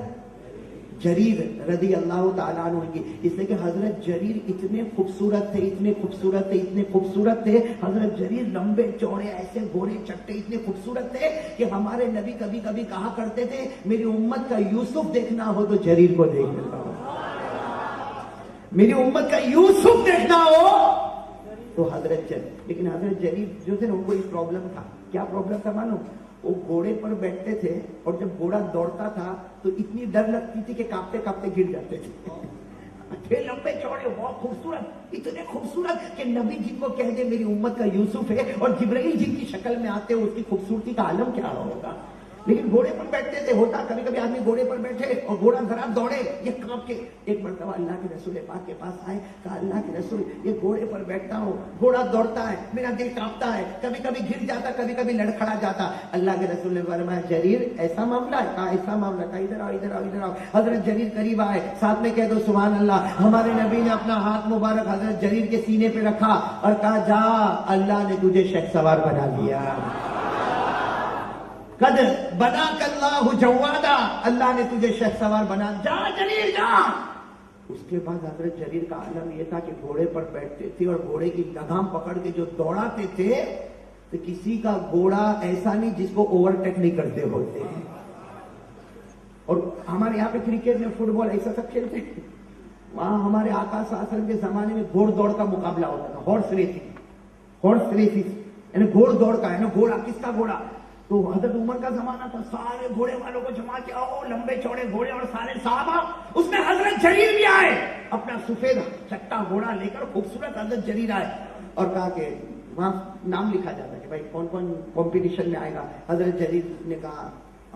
جریر رضی اللہ تعالیٰ عنہ کی. اس لیے کہ حضرت جریر اتنے خوبصورت تھے, اتنے خوبصورت تھے, اتنے خوبصورت تھے. حضرت جریر لمبے چوڑے ایسے گھوڑے چٹے اتنے خوبصورت تھے کہ ہمارے نبی کبھی کبھی کہا کرتے تھے میری امت کا یوسف دیکھنا ہو تو جریر کو دیکھ لیتا ہوں, میری امت کا یوسف دیکھنا ہو تو حضرت جریر. لیکن حضرت جریر جو تھے نا, ان کو ایک پرابلم تھا. کیا پرابلم تھا معلوم؟ وہ گھوڑے پر بیٹھتے تھے اور جب گھوڑا دوڑتا تھا تو اتنی ڈر لگتی تھی کہ کانپتے کانپتے گر جاتے تھے. تھے لمبے چوڑے, بہت خوبصورت, اتنے خوبصورت کہ نبی جن کو کہہ دے میری امت کا یوسف ہے, اور جبرائیل جن کی شکل میں آتے اس کی خوبصورتی کا عالم کیا ہوگا. لیکن گھوڑے پر بیٹھتے تھے. ہوتا کبھی کبھی آدمی گھوڑے پر بیٹھے اور گھوڑا ذرا دوڑے, یہ کانپ کے. ایک مرتبہ اللہ کے رسول پاک کے پاس آئے, کہا اللہ کے رسول یہ گھوڑے پر بیٹھتا ہوں, گھوڑا دوڑتا ہے, میرا دل کانپتا ہے, کبھی کبھی گر جاتا, کبھی کبھی لڑکھڑا جاتا. اللہ کے رسول نے فرمایا جریر ایسا معاملہ ہے؟ کہا ایسا معاملہ. کہا ادھر آؤ ادھر آؤ ادھر آؤ. حضرت جریر قریب آئے, ساتھ میں کہہ دو سبحان اللہ. ہمارے نبی نے اپنا ہاتھ مبارک حضرت جریر کے سینے پہ رکھا اور کہا جا, اللہ نے تجھے شیخ سوار بنا دیا. قد بناک اللہ جوادا, اللہ نے تجھے شیخ سوار بنا, جا جریر جا. اس کے بعد حضرت جریر کا عالم یہ تھا کہ گھوڑے پر بیٹھتے تھے اور گھوڑے کی لگام پکڑ کے جو دوڑاتے تھے تو کسی کا گھوڑا ایسا نہیں جس کو اوورٹیک نہیں کرتے ہوتے. اور ہمارے یہاں پہ کرکٹ میں فٹ بال ایسا سب کھیلتے ہیں, وہاں ہمارے آقا صلی اللہ علیہ وسلم کے زمانے میں گھوڑ دوڑ کا مقابلہ ہوتا تھا, ہارس ریسنگ. ہارس ریسنگ یعنی گھوڑ دوڑ کا ہے نا, گھوڑا کس کا گھوڑا. تو حضرت عمر کا زمانہ تھا, سارے گھوڑے والوں کو جمع کیا, لمبے چوڑے گھوڑے اور سارے صحابہ. اس میں حضرت جریر بھی آئے, اپنا سفید چٹا گھوڑا لے کر خوبصورت حضرت جریر آئے اور کہا کہ وہاں نام لکھا جاتا ہے کہ بھائی کون کون کمپٹیشن میں آئے گا. حضرت جریر نے کہا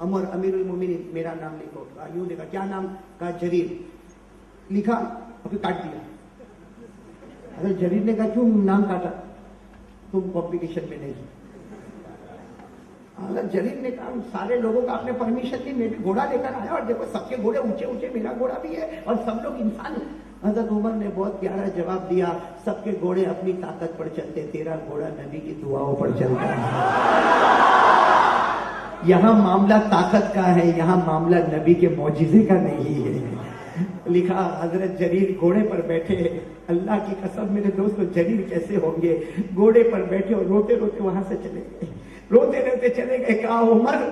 عمر امیر المومنین میرا نام لکھو. یوں دیکھا کیا نام, کہا جریر. لکھا اور پھر کاٹ دیا. حضرت جریر نے کہا کیوں نام کاٹا, تم کمپٹیشن میں نہیں. حضرت جریر نے کہا سارے لوگوں کا آپ نے پرمیشن دی, میں بھی گھوڑا لے کر آیا اور دیکھو سب کے گھوڑے اونچے اونچے, میرا گھوڑا بھی ہے اور سب لوگ انسان ہیں. حضرت عمر نے بہت پیارا جواب دیا, سب کے گھوڑے اپنی طاقت پر چلتے, تیرا گھوڑا نبی کی دعاؤں پر چلتا ہے. یہاں معاملہ طاقت کا ہے, یہاں معاملہ نبی کے معجزے کا نہیں ہے. لکھا حضرت جریر گھوڑے پر بیٹھے, اللہ کی قسم میرے دوستو جریر کیسے ہوں گے, گھوڑے پر بیٹھے اور روتے روتے وہاں سے چلے گئے, روتے روتے چلے گئے. کہا عمر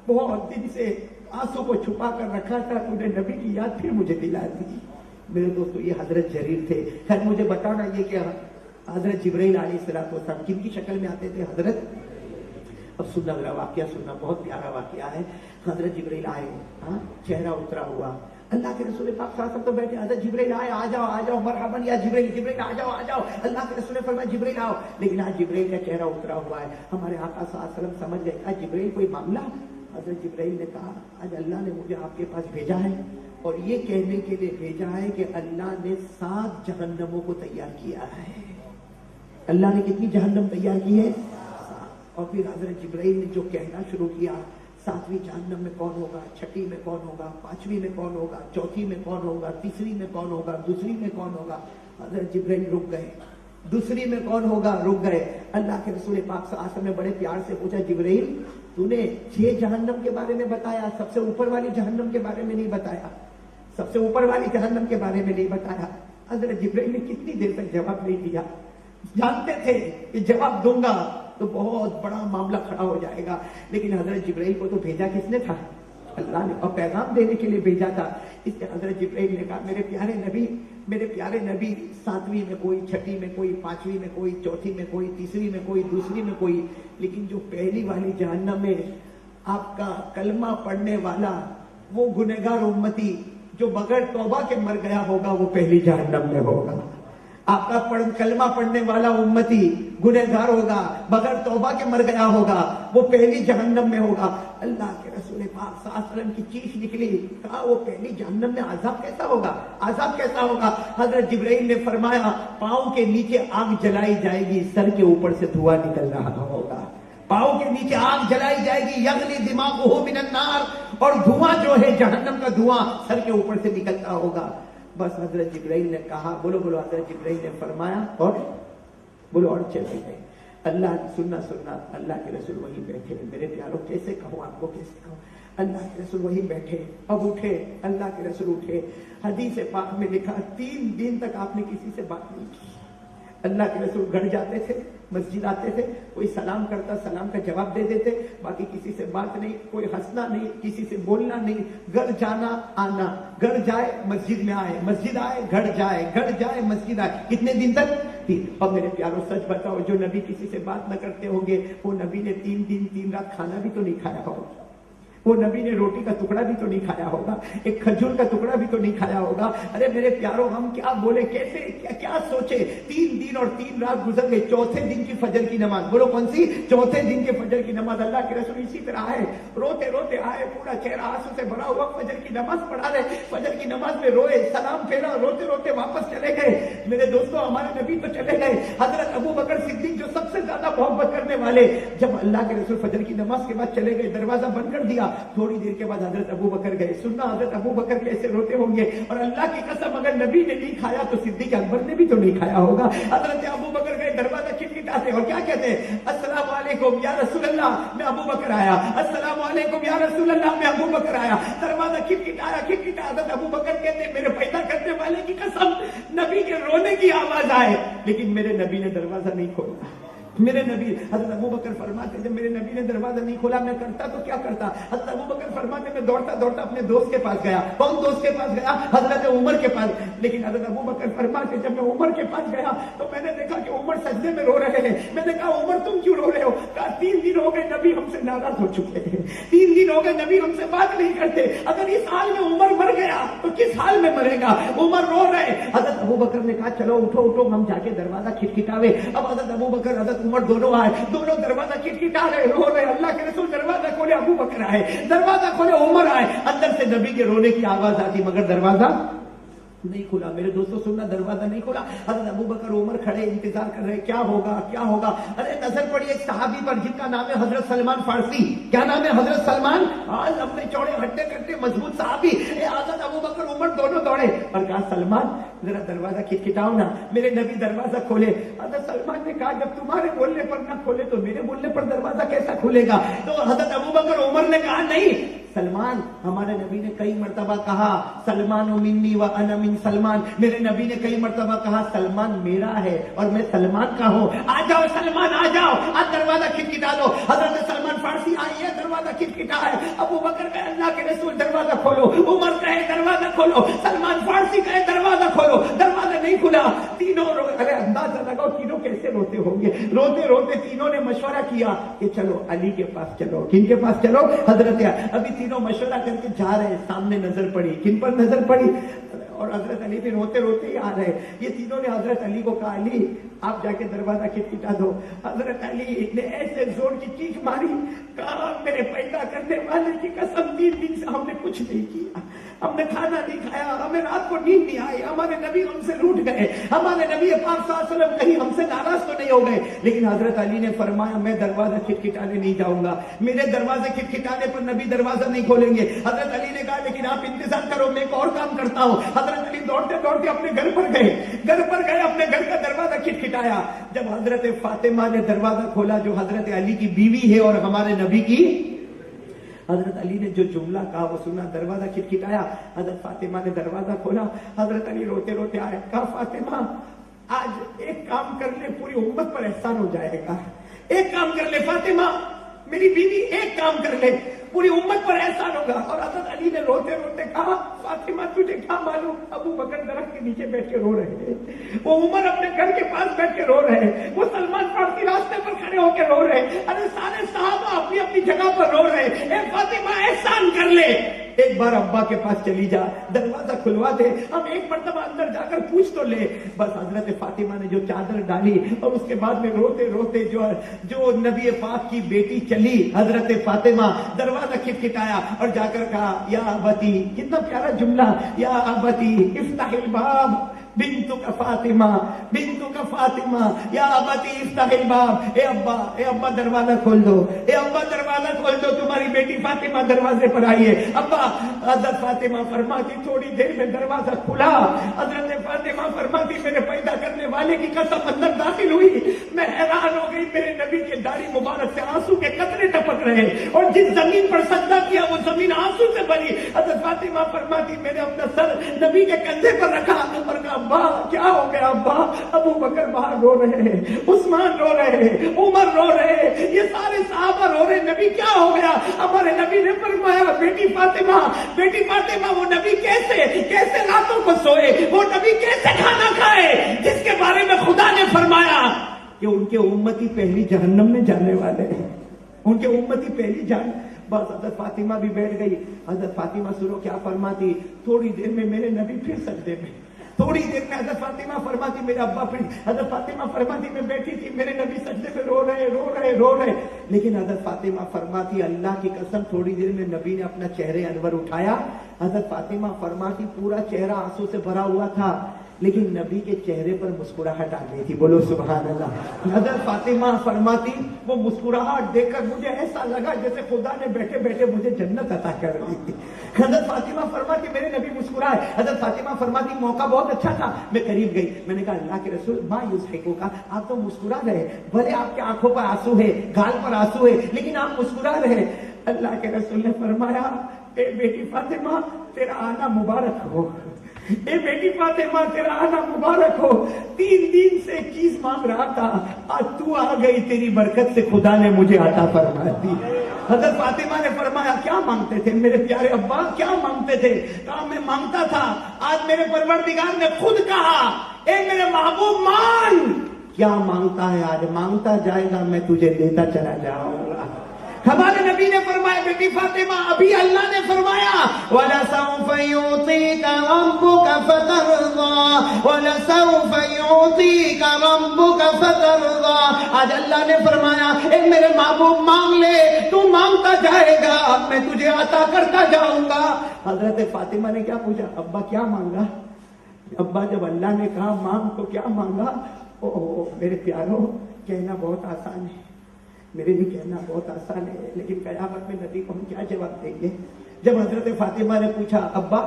بہت دن سے آنسو کو چھپا کر رکھا تھا, تو نے نبی کی یاد پھر مجھے دلا دی. میرے دوستو یہ حضرت جریر تھے. خیر مجھے بتانا یہ کہ حضرت جبرائیل علیہ السلام کن کی شکل میں آتے تھے؟ حضرت. اب سننا میرا واقعہ سننا, بہت پیارا واقعہ ہے. حضرت جبرائیل آئے, چہرہ اترا ہوا. اللہ کے رسول پاک صلی اللہ علیہ وسلم تو بیٹھے, حضرت جبرائیل آئے, آ جاؤ مرحبا یا جبرائیل, جبرائیل آ جاؤ. اللہ کے رسول نے فرمایا جبرائیل آؤ. لیکن آج جبرائیل کا چہرہ اترا ہوا ہے. ہمارے آقا صلی اللہ علیہ وسلم سمجھ گئے, آج جبرائیل کوئی معاملہ. حضرت جبرائیل نے کہا آج اللہ نے مجھے آپ کے پاس بھیجا ہے اور یہ کہنے کے لیے بھیجا ہے کہ اللہ نے 7 جہنموں کو تیار کیا ہے. اللہ نے کتنی جہنم تیار کی ہے؟ 7. اور پھر حضرت جبرائیل نے جو کہنا شروع کیا, 7ویں جہنم میں کون ہوگا, 6ٹھی میں کون ہوگا, 5ویں میں کون ہوگا, 4تھی میں کون ہوگا, 3ری میں کون ہوگا, 2ری میں کون ہوگا. حضرت جبرائیل رک گئے. 2ری میں کون ہوگا, رک گئے. اللہ کے رسول پاک صلی اللہ علیہ وسلم نے بڑے پیار سے پوچھا جبرائیل تو نے 6 جہنم کے بارے میں بتایا, سب سے اوپر والی جہنم کے بارے میں نہیں بتایا, سب سے اوپر والی جہنم کے بارے میں نہیں بتایا. حضرت جبرائیل نے کتنی دیر تک جواب نہیں دیا. جانتے تھے کہ جواب دوں گا تو بہت بڑا معاملہ کھڑا ہو جائے گا. لیکن حضرت جبرائیل کو تو بھیجا کس نے تھا؟ اللہ نے, اور پیغام دینے کے لیے بھیجا تھا. اس لیے حضرت جبرائیل نے کہا میرے پیارے نبی 7ویں میں کوئی, 6ٹھی میں کوئی, 5ویں میں کوئی, 4تھی میں کوئی, 3ری میں کوئی, 2ری میں کوئی, لیکن جو پہلی والی جہنم میں آپ کا کلمہ پڑھنے والا وہ گنہگار امتی جو بغیر توبہ کے مر گیا ہوگا وہ پہلی جہنم میں ہوگا. آپ کا کلمہ پڑھنے والا امتی گنہگار ہوگا، بغیر توبہ کے مر گیا ہوگا، وہ پہلی جہنم میں ہوگا۔ اللہ کے رسول پاک صلی اللہ علیہ وسلم کی چیخ نکلی، کہا وہ پہلی جہنم میں عذاب کیسا ہوگا، عذاب کیسا ہوگا؟ حضرت جبرائیل نے فرمایا پاؤں کے نیچے آگ جلائی جائے گی، سر کے اوپر سے دھواں نکل رہا ہوگا۔ پاؤں کے نیچے آگ جلائی جائے گی، یغلی دماغہ من النار، اور دھواں جو ہے جہنم کا دھواں سر کے اوپر سے نکلتا ہوگا۔ بس حضرت جبرائیل نے کہا، بولو بولو، حضرت جبرائیل نے فرمایا اور بولو اور چلے گئے۔ اللہ سننا اللہ کے رسول وہیں بیٹھے، میرے پیاروں کیسے کہوں آپ کو، کیسے کہوں، اللہ کے رسول وہیں بیٹھے، اب اٹھے، اللہ کے رسول اٹھے۔ حدیث پاک میں لکھا 3 دن تک آپ نے کسی سے بات نہیں کی۔ اللہ کے رسول گھر جاتے تھے، مسجد آتے تھے، کوئی سلام کرتا سلام کا جواب دے دیتے، باقی کسی سے بات نہیں، کوئی ہنسنا نہیں، کسی سے بولنا نہیں، گھر جانا آنا، گھر جائے مسجد میں آئے، مسجد آئے گھر جائے، گھر جائے مسجد آئے۔ کتنے دن تک؟ 3۔ اور میرے پیاروں سچ بتاؤ، جو نبی کسی سے بات نہ کرتے ہوں گے وہ نبی نے 3 دن 3 رات کھانا بھی تو نہیں کھایا ہوگا، وہ نبی نے روٹی کا ٹکڑا بھی تو نہیں کھایا ہوگا، ایک کھجور کا ٹکڑا بھی تو نہیں کھایا ہوگا۔ ارے میرے پیاروں ہم کیا بولے، کیسے کیا سوچے؟ 3 دن اور 3 رات گزر گئے، چوتھے دن کی فجر کی نماز، بولو کون سی؟ چوتھے دن کے فجر کی نماز۔ اللہ کے رسول اسی طرح آئے، روتے روتے آئے، پورا چہرہ آنسو سے بھرا ہوا، فجر کی نماز پڑھا رہے، فجر کی نماز میں روئے، سلام پھیرا، روتے روتے واپس چلے گئے۔ میرے دوستوں ہمارے نبی تو چلے گئے، حضرت ابو بکر صدیق جو سب سے زیادہ محبت کرنے والے، جب اللہ کے رسول فجر کی نماز کے بعد چلے گئے، دروازہ بند کر دیا، تھوڑی دیر کے بعد حضرت ابو بکر گئے۔ سننا حضرت ابو بکر کیسے روتے ہوں گے، اور اللہ کی قسم اگر نبی نے نہیں کھایا تو صدیق اکبر نے بھی تو نہیں کھایا ہوگا۔ حضرت ابو بکر گئے، دروازہ کھٹکھٹاتے اور کیا کہتے ہیں؟ السلام علیکم یا رسول اللہ، میں ابو بکر آیا۔ السلام علیکم یا رسول اللہ، میں ابو بکر آیا۔ دروازہ کھٹکھٹایا، حضرت ابو بکر کہتے ہیں میرے پیدا کرنے والے کی قسم، نبی کے رونے کی آواز آئے لیکن میرے نبی نے دروازہ نہیں کھولا۔ میرے نبی، حضرت ابو بکر فرماتے جب میرے نبی نے دروازہ نہیں کھولا میں کرتا تو کیا کرتا؟ حضرت ابو بکر فرماتے میں دوڑتا دوڑتا اپنے دوست کے پاس گیا۔ کون دوست کے پاس گیا؟ حضرت عمر کے پاس۔ لیکن حضرت ابو بکر فرماتے جب میں عمر کے پاس گیا تو میں نے دیکھا کہ عمر سجدے میں رو رہے ہیں۔ میں نے کہا عمر تم کیوں رو رہے ہو؟ کہا 3 دن ہو گئے نبی ہم سے ناراض ہو چکے ہیں، 3 دن ہو گئے نبی ہم سے بات نہیں کرتے، اگر اس حال میں عمر مر گیا تو کس حال میں مرے گا؟ عمر رو رہے۔ حضرت ابو بکر نے کہا چلو اٹھو اٹھو ہم جا کے دروازہ کھٹکھٹاوے۔ اب حضرت ابو بکر حضرت عمر دونوں آئے، دونوں دروازہ کھٹکھٹا رہے، رو رہے۔ اللہ کے رسول دروازہ کھولے، ابو بکر آئے، دروازہ کھولے، عمر آئے، اندر سے نبی کے رونے کی آواز آتی مگر دروازہ نہیں کھلا۔ میرے دوستوں سننا، دروازہ نہیں کھلا۔ حضرت ابو بکر عمر کھڑے انتظار کر رہے، کیا ہوگا کیا ہوگا۔ ارے نظر پڑی ایک صحابی پر جن کا نام ہے حضرت سلمان فارسی۔ کیا نام ہے؟ حضرت سلمان۔ آج لمبے چوڑے ہڈے کٹے مضبوط صحابی۔ حضرت ابو بکر عمر دونوں دوڑے اور کہا سلمان ذرا دروازہ کھٹکھٹاؤ نا، میرے نبی دروازہ کھولے۔ حضرت سلمان نے کہا جب تمہارے بولنے پر نہ کھولے تو میرے بولنے پر دروازہ کیسا کھلے گا؟ تو حضرت ابو بکر عمر نے کہا نہیں سلمان، ہمارے نبی نے کئی مرتبہ کہا سلمان منی و انا من سلمان، میرے نبی نے کئی مرتبہ کہا سلمان میرا ہے اور میں سلمان کا ہوں، آ جاؤ سلمان آ جاؤ، آج دروازہ کھٹکھٹا دو۔ حضرت سلمان فارسی آئی ہے، دروازہ کھٹکھٹا ہے۔ ابو بکر کہے اللہ کے رسول دروازہ کھولو، عمر کہے دروازہ کھولو، سلمان فارسی کہے دروازہ کھولو، دروازہ نہیں کھلا۔ تینوں ارے اندازہ لگاؤ تینوں کیسے روتے ہوں گے۔ روتے روتے تینوں نے مشورہ کیا کہ چلو علی کے پاس چلو۔ کن کے پاس چلو؟ حضرت ابھی تینوں مشورہ کر کے جا رہے، سامنے نظر پڑی، کن پر نظر پڑی؟ اور حضرت علی بھی روتے روتے ہی آ رہے۔ یہ تینوں نے حضرت علی کو کہا علی آپ جا کے دروازہ کھٹکھٹا دو۔ حضرت علی نے ایسے زور کی چیخ ماری، کہا میرے پیدا کرنے والے کی قسم 3 دن سے ہم نے کچھ نہیں کیا، ہم نے کھانا نہیں کھایا، ہمیں رات کو نیند نہیں آئی، ہمارے نبی ہم سے روٹ گئے، ہمارے نبی پاک صلی اللہ علیہ وسلم کہیں ہم سے ناراض تو نہیں ہو گئے۔ لیکن حضرت علی نے فرمایا میں دروازہ کھٹکھٹانے نہیں جاؤں گا، میرے دروازے کھٹکھٹانے پر نبی دروازہ نہیں کھولیں گے۔ حضرت علی نے کہا لیکن آپ انتظار کرو میں ایک اور کام کرتا ہوں۔ حضرت علی دوڑتے دوڑتے اپنے گھر پر گئے، اپنے گھر کا دروازہ کھٹکھٹایا۔ جب حضرت فاطمہ نے دروازہ کھولا جو حضرت علی کی بیوی ہے اور ہمارے نبی کی، حضرت علی نے جو جملہ کہا وہ سنا، دروازہ کھٹکھٹایا، حضرت فاطمہ نے دروازہ کھولا، حضرت علی روتے روتے آئے، کہا فاطمہ آج ایک کام کر لے پوری امت پر احسان ہو جائے گا، ایک کام کر لے فاطمہ میری بیوی، ایک کام کر لے پوری امت پر احسان ہوگا۔ اور حضرت علی نے روتے روتے کہا فاطمہ تجھے کیا معلوم، ابو بکر درخت کے نیچے بیٹھ کے رو رہے ہیں، وہ عمر اپنے گھر کے پاس بیٹھ کے رو رہے ہیں، وہ سلمان فارسی راستے پر کھڑے ہو کے رو رہے ہیں، ارے سارے صحابہ اپنی اپنی جگہ پر رو رہے ہیں، اے فاطمہ احسان کر لے، ایک بار ابا کے پاس چلی جا, دروازہ کھلوا دے, ہم ایک مرتبہ اندر جا کر پوچھ تو لے. بس حضرت فاطمہ نے جو چادر ڈالی اور اس کے بعد میں روتے روتے جو نبی پاک کی بیٹی چلی حضرت فاطمہ, دروازہ کھٹکھٹایا اور جا کر کہا یا ابتی, کتنا پیارا جملہ, یا ابتی افتح الباب بنتک فاطمہ, بنتک فاطمہ, یا ابتی افتح الباب, اے ابا دروازہ کھول دو, اے ابا دروازہ کھول دو, تمہاری بیٹی فاطمہ دروازے پر آئی ہے. ابا, حضرت فاطمہ فرماتی تھوڑی دیر میں دروازہ کھلا, حضرت فاطمہ فرماتی میرے پیدا کرنے والے کی قسم اندر داخل ہوئی, میں حیران ہو گئی, میرے نبی کے داڑھی مبارک سے آنسو کے قطرے ٹپک رہے اور جس زمین پر سجدہ کیا وہ زمین آنسو سے بھری. حضرت فاطمہ فرماتی میں نے اپنا سر نبی کے کندھے پر رکھا اور کہا ابا کیا ہو گیا ابا؟ ابو بکر باہر رو رہے ہیں, عثمان رو رہے ہیں, عمر رو رہے ہیں, یہ سارے صحابہ رو رہے, نبی کیا ہو گیا؟ ہمارے نبی نے فرمایا بیٹی فاطمہ وہ نبی کیسے راتوں کو سوئے, وہ نبی کیسے کھانا کھائے جس کے بارے میں خدا نے فرمایا کہ ان کے امتی پہلی جہنم میں جانے والے ہیں, ان کے امتی پہلی جان. بس حضرت فاطمہ بھی بیٹھ گئی. حضرت فاطمہ سنو کیا فرماتی, تھوڑی دیر میں میرے نبی پھر سجدے میں, تھوڑی دیر میں حضرت فاطمہ فرماتی میرے ابا پھر, حضرت فاطمہ فرماتی میں بیٹھی تھی, میرے نبی سجدے میں رو رہے, لیکن حضرت فاطمہ فرماتی اللہ کی قسم تھوڑی دیر میں نبی نے اپنا چہرے انور اٹھایا. حضرت فاطمہ فرماتی پورا چہرہ آنسو سے بھرا ہوا تھا لیکن نبی کے چہرے پر مسکراہٹ آ گئی تھی. بولو سبحان اللہ. حضرت فاطمہ فرماتی وہ مسکراہٹ دیکھ کر مجھے ایسا لگا جیسے خدا نے بیٹھے بیٹھے مجھے جنت عطا کر دی تھی. حضرت فاطمہ فرماتی میرے نبی مسکرائے. حضرت فاطمہ فرماتی موقع بہت اچھا تھا, میں قریب گئی, میں نے کہا اللہ کے رسول ما یضحکوک, آپ تو مسکرا رہے, بھلے آپ کے آنکھوں پر آنسو ہے, گال پر آنسو ہے, لیکن آپ مسکرا رہے. اللہ کے رسول نے فرمایا اے بیٹی فاطمہ تیرا آنا مبارک ہو, اے بیٹی فاطمہ تیرا آنا مبارک ہو, 3 دن سے ایک چیز مانگ رہا تھا, آج تو آ گئی, تیری برکت سے خدا نے مجھے عطا فرما دی. حضرت فاطمہ نے فرمایا کیا مانگتے تھے میرے پیارے ابا, کیا مانگتے تھے؟ کہا میں مانگتا تھا, آج میرے پروردگار نے خود کہا اے میرے محبوب مانگ. کیا مانگتا ہے؟ آج مانگتا جائے گا میں تجھے دیتا چلا جاؤں گا. ہمارے نبی نے فرمایا بیٹی فاطمہ ابھی اللہ نے فرمایا وَلَسَوْفَ يُعْطِيكَ رَبُّكَ فَتَرْضَىٰ وَلَسَوْفَ يُعْطِيكَ رَبُّكَ فَتَرْضَىٰ. آج اللہ نے فرمایا اے میرے محبوب مانگ لے, تو مانگتا جائے گا میں تجھے عطا کرتا جاؤں گا. حضرت فاطمہ نے کیا پوچھا, ابا کیا مانگا؟ ابا جب اللہ نے کہا مانگ تو کیا مانگا؟ میرے پیاروں کہنا بہت آسان ہے, میرے لیے کہنا بہت آسان ہے, لیکن قیامت میں نبی کو ہم کیا جواب دیں گے؟ جب حضرت فاطمہ نے پوچھا ابا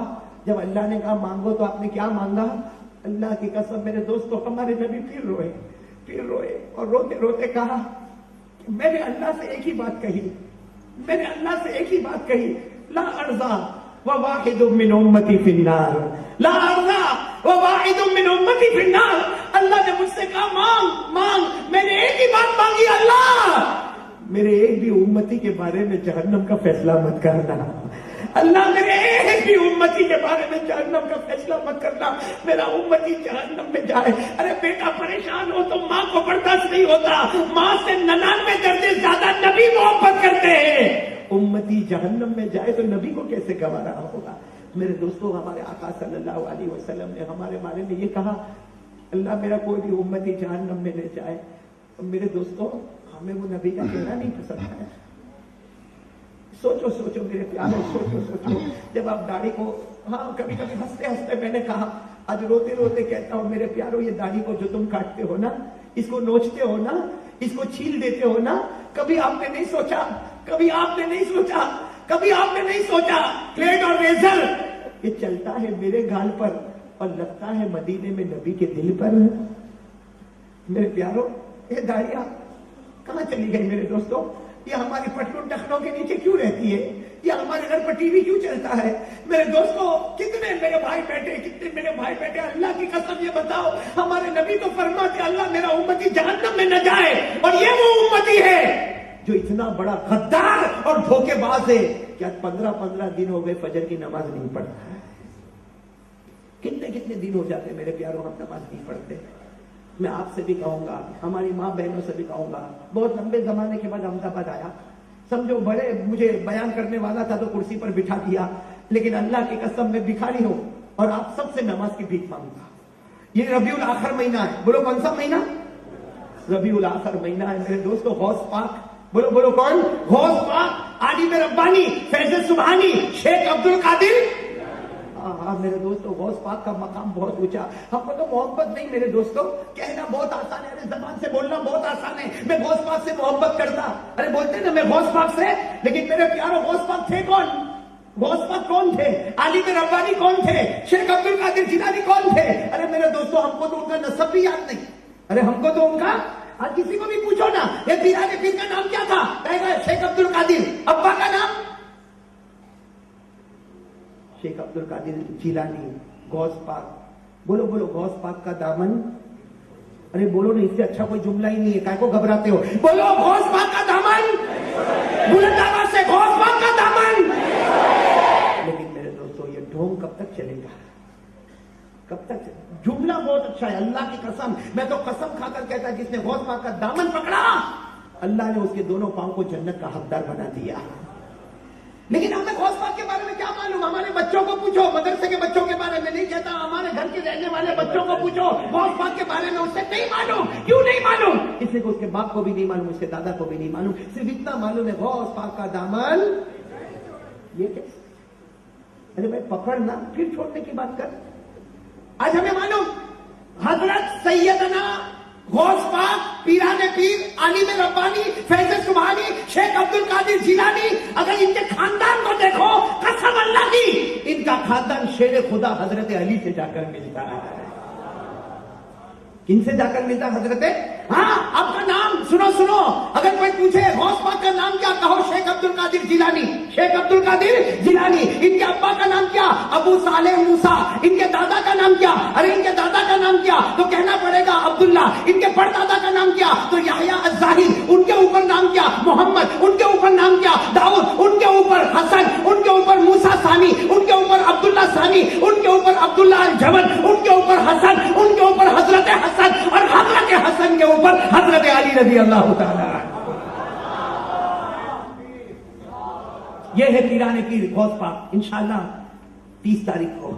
جب اللہ نے کہا مانگو تو آپ نے کیا مانگا؟ اللہ کی قسم میرے دوستوں ہمارے نبی پھر روئے اور روتے روتے کہا میں نے اللہ سے ایک ہی بات کہی, لا ارضا وواحد من امتی فی النار, لا ارضا وواحد من امتی فی النار. اللہ نے مجھ سے کہا مانگ, میں نے ایک ہی بات مانگی, اللہ میرے ایک بھی امتی کے بارے میں جہنم کا فیصلہ مت کرنا, اللہ میرے ایک بھی امتی کے بارے میں جہنم کا فیصلہ مت کرنا, میرا امتی جہنم میں جائے. ارے بیٹا پریشان ہو تو ماں کو برداشت نہیں ہوتا, ماں سے 99 درجے زیادہ نبی محبت کرتے ہیں. امتی جہنم میں جائے تو نبی کو کیسے گوارا ہوگا؟ میرے دوستوں ہمارے آقا صلی اللہ علیہ وسلم نے ہمارے بارے میں یہ کہا اللہ میرا کوئی بھی امتی جہنم میں نہ جائے. میرے دوستوں ہمیں وہ نبی کا چہرہ نہیں پسند ہے. سوچو میرے پیارے, سوچو جب آپ داڑھی کو, ہاں کبھی ہنستے ہنستے میں نے کہا, آج روتے روتے کہتا ہوں میرے پیاروں یہ داڑھی کو جو تم کاٹتے ہو نا, اس کو نوچتے ہو نا, اس کو چھیل دیتے ہو نا, کبھی آپ نے نہیں سوچا پلیٹ اور ریزر یہ چلتا ہے میرے گال پر اور لگتا ہے مدینے میں نبی کے دل پر. میرے پیاروں یہ داڑیاں کہاں چلی گئی میرے دوستوں؟ یہ ہماری پٹلون ٹخنوں کے نیچے کیوں رہتی ہے؟ یہ ہمارے گھر پر ٹی وی کیوں چلتا ہے؟ میرے دوستوں کتنے میرے بھائی بیٹھے, اللہ کی قسم یہ بتاؤ ہمارے نبی تو فرماتے اللہ میرا امتی جہنم میں نہ جائے, اور یہ وہ امتی ہے جو اتنا بڑا غدار اور دھوکے باز ہے کہ آج 15 دن ہو گئے فجر کی نماز نہیں پڑھتا. کتنے دن ہو جاتے میرے پیاروں ہم نماز نہیں پڑھتے. میں آپ سے بھی کہوں گا, ہماری ماں بہنوں سے بھی کہوں گا, بہت لمبے زمانے کے بعد احمد آباد آیا, سمجھو بڑے مجھے بیان کرنے والا تھا تو کرسی پر بٹھا دیا, لیکن اللہ کی قسم میں بھکاری ہوں اور آپ سب سے نماز کی بھیک مانگتا. یہ ربیع الاخر مہینہ ہے. بولو کون سا مہینہ؟ ربیع الاخر مہینہ ہے میرے دوستو. غوث پاک, بولو بولو کون؟ غوث پاک, عالم ربانی, فیض سبحانی, شیخ عبد القادر. ہاں میرے دوستو, غوث پاک کا مقام بہت اونچا. ہم کو تو محبت نہیں میرے دوستو, کہنا بہت آسان ہے, ارے زبان سے بولنا بہت آسان ہے, میں غوث پاک سے محبت کرتا. ارے بولتے نا میں غوث پاک سے, لیکن میرے پیارو غوث پاک تھے کون؟ غوث پاک کون تھے؟ عالم ربانی کون تھے؟ شیخ عبد القادر جیلانی کون تھے؟ ارے میرے دوستو, ہم کو تو ان کا نسب بھی یاد نہیں. ارے ہم کو تو ان کا, آج کسی کو بھی پوچھو نا یہ پیرانے پیر کا نام کیا تھا, کہے گا شیخ عبد القادر. ابا کا نام شیخ عبد القادر جیلانی. غوث پاک, بولو بولو غوث پاک کا دامن. ارے بولو نا, اس سے اچھا کوئی جملہ ہی نہیں ہے, کائے کو گھبراتے ہو؟ بولو غوث پاک کا دامن. بلند آواز سے غوث پاک کا دامن. لیکن میرے دوستو یہ ڈھونگ کب تک چلے گا؟ کب تک؟ جملہ بہت اچھا ہے, اللہ کی قسم, میں تو قسم کھا کر کہتا, جس نے غوث پاک کا دامن پکڑا اللہ نے اس کے دونوں پاؤں کو جنت کا حقدار بنا دیا. لیکن ہمیں غوث پاک کے بارے میں کیا معلوم؟ ہمارے بچوں کو پوچھو, مدرسے کے بچوں کے بارے میں نہیں کہتا, ہمارے گھر کے رہنے والے بچوں کو پوچھو غوث پاک کے بارے میں, اس سے نہیں معلوم. کیوں نہیں معلوم؟ اس لیے کہ اس کے باپ کو بھی نہیں معلوم, اس کے دادا کو بھی نہیں معلوم, صرف اتنا معلوم ہے غوث پاک کا دامن. یہ کیسے؟ ارے بھائی پکڑنا پھر چھوڑنے کی بات کر. آج ہمیں معلوم حضرت سیدنا غوث پاک, پیران پیر, عالم ربانی, فیض سبحانی, شیخ عبد القادر جیلانی, اگر ان کے خاندان کو دیکھو, قسم اللہ کی, ان کا خاندان شیر خدا حضرت علی سے جا کر ملتا ہے. کن سے جا کر ملتا ہے؟ حضرت. ہاں, آپ کا نام سنو سنو, اگر کوئی پوچھے غوث پاک کا نام کیا, کہو شیخ عبد القادر جیلانی. شیخ عبد القادر جیلانی. ان کے ابا کا نام کیا؟ ابو صالح موسیٰ. ان کے دادا کا نام کیا؟ ارے ان کے دادا کا نام کیا تو کہنا پڑے گا عبداللہ. ان کے پردادا کا نام کیا تو یحییٰ الزاہد. ان کے اوپر نام کیا؟ محمد. ان کے اوپر نام کیا؟ داؤد. ان کے اوپر حسن. ان کے اوپر موسیٰ ثانی. ان کے اوپر عبداللہ ثانی. ان کے اوپر عبداللہ الجبل. ان کے اوپر حسن. ان کے اوپر حضرت حسن. اور حضرت حسن کے اوپر حضرت علی رضی اللہ تعالی. یہ ہے پیران پیر غوث پاک. انشاءاللہ 30 تاریخ کو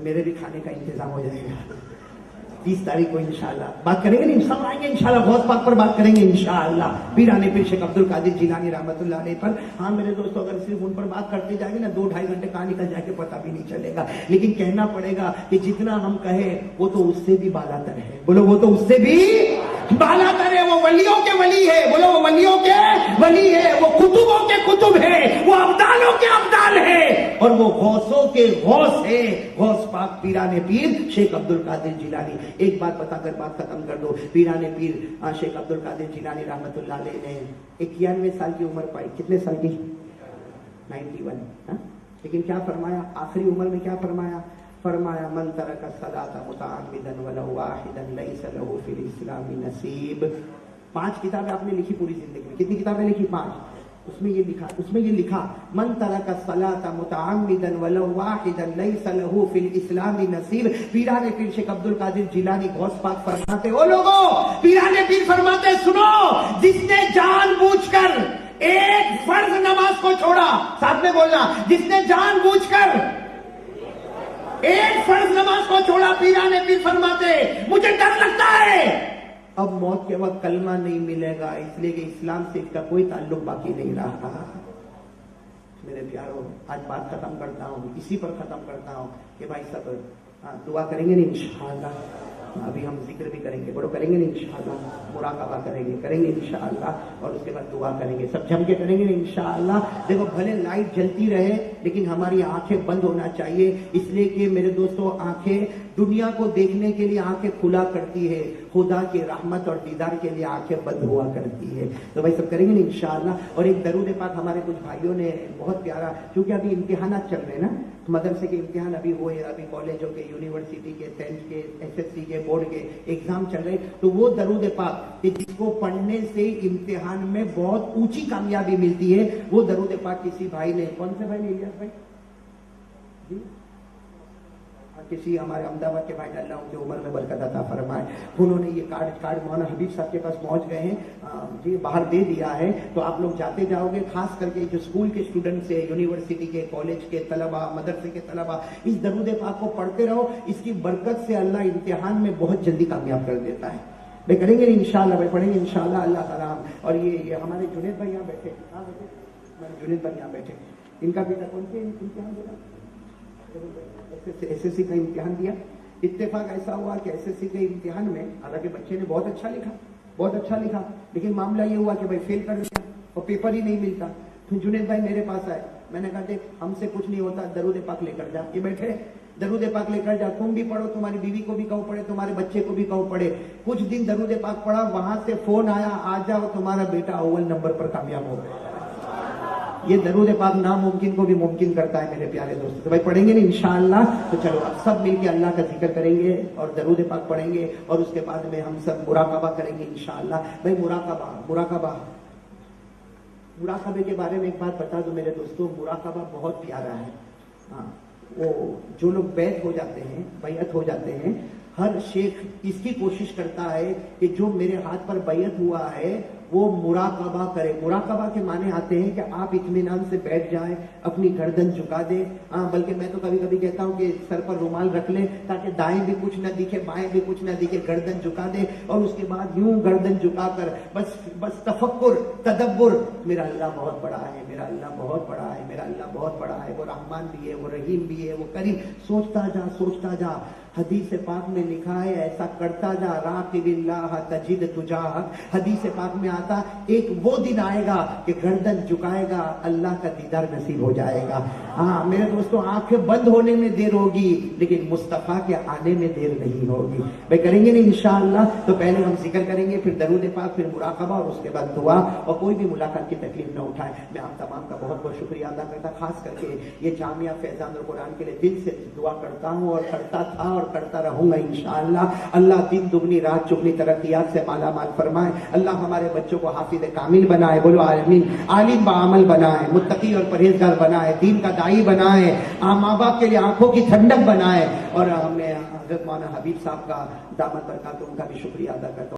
میرے بھی کھانے کا انتظام ہو جائے گا. 30 تاریخ کو انشاءاللہ بات کریں گے, نہیں سب آئیں گے انشاءاللہ, غوث پاک پر بات کریں گے انشاءاللہ, پیران پیر شیخ عبد القادر جیلانی رحمۃ اللہ علیہ پر. ہاں میرے دوستو, اگر صرف ان پر بات کرتے جائیں گے نا 2-2.5 گھنٹے کہاں نکل جائے گا پتہ بھی نہیں چلے گا. لیکن کہنا پڑے گا کہ جتنا ہم کہیں وہ تو اس سے بھی بالاتر ہے. بولو وہ تو اس سے بھی بالاتر ہے. وہ ولیوں کے ولی ہے. بولو وہ ولیوں کے ولی ہے. وہ قطبوں کے قطب ہے. وہ ابدالوں کے ابدال ہے. اور وہ غوثوں کے غوث ہے. غوث پاک پیران پیر شیخ عبد القادر جیلانی. ایک بات بتا کر بات ختم کر دو. پیران پیر شیخ عبد القادر جیلانی رحمۃ اللہ علیہ نے 91 سال کی عمر پائی. کتنے سال کی؟ 91. لیکن کیا فرمایا آخری عمر میں؟ کیا فرمایا؟ فرمایا من ترک الصلاۃ متعمدا ولو واحدا لیس له فی الاسلام نصیب. 5 کتابیں آپ نے لکھی پوری زندگی میں. کتنی کتابیں لکھی؟ 5. اس میں یہ لکھا من ترک الصلاۃ متعمدا ولو واحدا لیس له فی الاسلام نصیب. پیران پیر شیخ عبد القادر جیلانی غوث پاک فرماتے, او لوگوں, پیران پیر فرماتے سنو, جس نے جان بوجھ کر ایک فرض نماز کو چھوڑا, ساتھ میں بولنا, جس نے جان بوجھ کر ایک فرض نماز کو چھوڑا, پیران پیر فرماتے مجھے ڈر لگتا ہے اب موت کے وقت کلمہ نہیں ملے گا, اس لیے کہ اسلام سے اس کا کوئی تعلق باقی نہیں رہا. میرے پیاروں, آج بات ختم کرتا ہوں, اسی پر ختم کرتا ہوں کہ بھائی سب دعا کریں گے نا انشاءاللہ. ابھی ہم ذکر بھی کریں گے, بڑو کریں گے نا انشاءاللہ, مراقبہ کریں گے انشاءاللہ, اور اس کے بعد دعا کریں گے, سب جم کے کریں گے نا انشاءاللہ. دیکھو بھلے لائٹ جلتی رہے لیکن ہماری آنکھیں بند ہونا چاہیے, اس لیے کہ میرے دوستوں آنکھیں دنیا کو دیکھنے کے لیے آنکھیں کھلا کرتی ہے, خدا کی رحمت اور دیدار کے لیے آنکھیں بند ہوا کرتی ہے. تو بھائی سب کریں گے نا انشاءاللہ. اور ایک درود پاک ہمارے کچھ بھائیوں نے بہت پیارا, کیونکہ ابھی امتحانات چل رہے ہیں نا, مدرسے کے امتحان ابھی ہوئے, ابھی کالجوں کے, یونیورسٹی کے, 10th کے, SSC کے, بورڈ کے ایگزام چل رہے, تو وہ درود پاک کہ جس کو پڑھنے سے امتحان میں بہت اونچی کامیابی ملتی ہے, وہ درود پاک کسی بھائی نے, کون سے بھائی نے, الیاس بھائی جی, کسی ہمارے احمدآباد کے بھائی اللہ ان کی عمر میں برکت عطا فرمائے، انہوں نے یہ کارڈ مولانا حبیب صاحب کے پاس پہنچ گئے ہیں، جی باہر دے دیا ہے، تو آپ لوگ جاتے جاؤ گے، خاص کر کے جو اسکول کے اسٹوڈنٹس ہیں، یونیورسٹی کے، کالج کے طلباء، مدرسے کے طلباء، اس درود پاک کو پڑھتے رہو، اس کی برکت سے اللہ امتحان میں بہت جلدی کامیاب کر دیتا ہے۔ بھائی کریں گے انشاءاللہ، بھائی پڑھیں گے انشاءاللہ اللہ تعالیٰ۔ اور یہ ہمارے جنید بھائی یہاں بیٹھے، جنید بھائی یہاں بیٹھے، ان کا بیٹا کون سے امتحان دیا؟ ایس ایس سی کا امتحان دیا۔ اتفاق ایسا ہوا کہ ایس ایس سی کے امتحان میں حالانکہ بچے نے بہت اچھا لکھا، لیکن معاملہ یہ ہوا کہ بھائی فیل کر دیا اور پیپر ہی نہیں ملتا۔ تو جنید بھائی میرے پاس آئے، میں نے کہا دیکھ ہم سے کچھ نہیں ہوتا، درود پاک لے کر جا، یہ بیٹھے درود پاک لے کر جا، تم بھی پڑھو، تمہاری بیوی کو بھی کہو پڑھے، تمہارے بچے کو بھی کہو پڑھے۔ کچھ دن درود پاک پڑھا، وہاں سے فون آیا، آ جاؤ تمہارا بیٹا اول نمبر پر کامیاب ہو گیا۔ یہ درود پاک ناممکن کو بھی ممکن کرتا ہے میرے پیارے دوستوں۔ تو بھائی پڑھیں گے نا انشاءاللہ، تو چلو اب سب مل کے اللہ کا ذکر کریں گے اور درود پاک پڑھیں گے، اور اس کے بعد میں ہم سب مراقبہ کریں گے انشاءاللہ۔ بھائی مراقبے کے بارے میں ایک بات بتا دو میرے دوستوں، مراقبہ بہت پیارا ہے۔ ہاں، وہ جو لوگ بیعت ہو جاتے ہیں، ہر شیخ اس کی کوشش کرتا ہے کہ جو میرے ہاتھ پر بیعت ہوا ہے وہ مراقبہ کرے۔ مراقبہ کے معنی آتے ہیں کہ آپ اطمینان سے بیٹھ جائیں، اپنی گردن جھکا دیں، بلکہ میں تو کبھی کبھی کہتا ہوں کہ سر پر رومال رکھ لیں تاکہ دائیں بھی کچھ نہ دکھے، بائیں بھی کچھ نہ دکھے، گردن جھکا دیں، اور اس کے بعد یوں گردن جھکا کر بس تفکر، تدبر، میرا اللہ بہت بڑا ہے، میرا اللہ بہت بڑا ہے، میرا اللہ بہت بڑا ہے، وہ رحمان بھی ہے، وہ رحیم بھی ہے، وہ کریم۔ سوچتا جا، حدیث پاک میں لکھا ہے ایسا کرتا جا، راقب اللہ تجد تجاہک۔ حدیث پاک میں آتا ایک وہ دن آئے گا کہ گردن جھکائے گا، اللہ کا دیدار نصیب ہو جائے گا۔ ہاں میرے دوستوں، آنکھیں بند ہونے میں دیر ہوگی لیکن مصطفیٰ کے آنے میں دیر نہیں ہوگی۔ بھائی کریں گے نا انشاءاللہ، تو پہلے ہم ذکر کریں گے، پھر درود پاک، پھر مراقبہ، اور اس کے بعد دعا، اور کوئی بھی ملاقات کی تکلیف نہ اٹھائے۔ میں آپ تمام کا بہت بہت شکریہ ادا کرتا، خاص کر کے یہ جامعہ فیضان القرآن کے لیے دل سے دعا کرتا ہوں، اور کرتا تھا اور کرتا رہوں گا انشاءاللہ۔ اللہ دن دگنی رات چگنی ترقیات سے مالا مال فرمائے، اللہ ہمارے بچوں کو حافظ کامل بنائے، بولو آمین، عالم بعمل بنائے، متقی اور پرہیزگار بنائے، دین کا داعی بنائے، ماں باپ کے لیے آنکھوں کی ٹھنڈک بنائے۔ اور میں حضرت مولانا حبیب صاحب کا دامت برکات ان کا بھی شکریہ ادا کرتا ہوں۔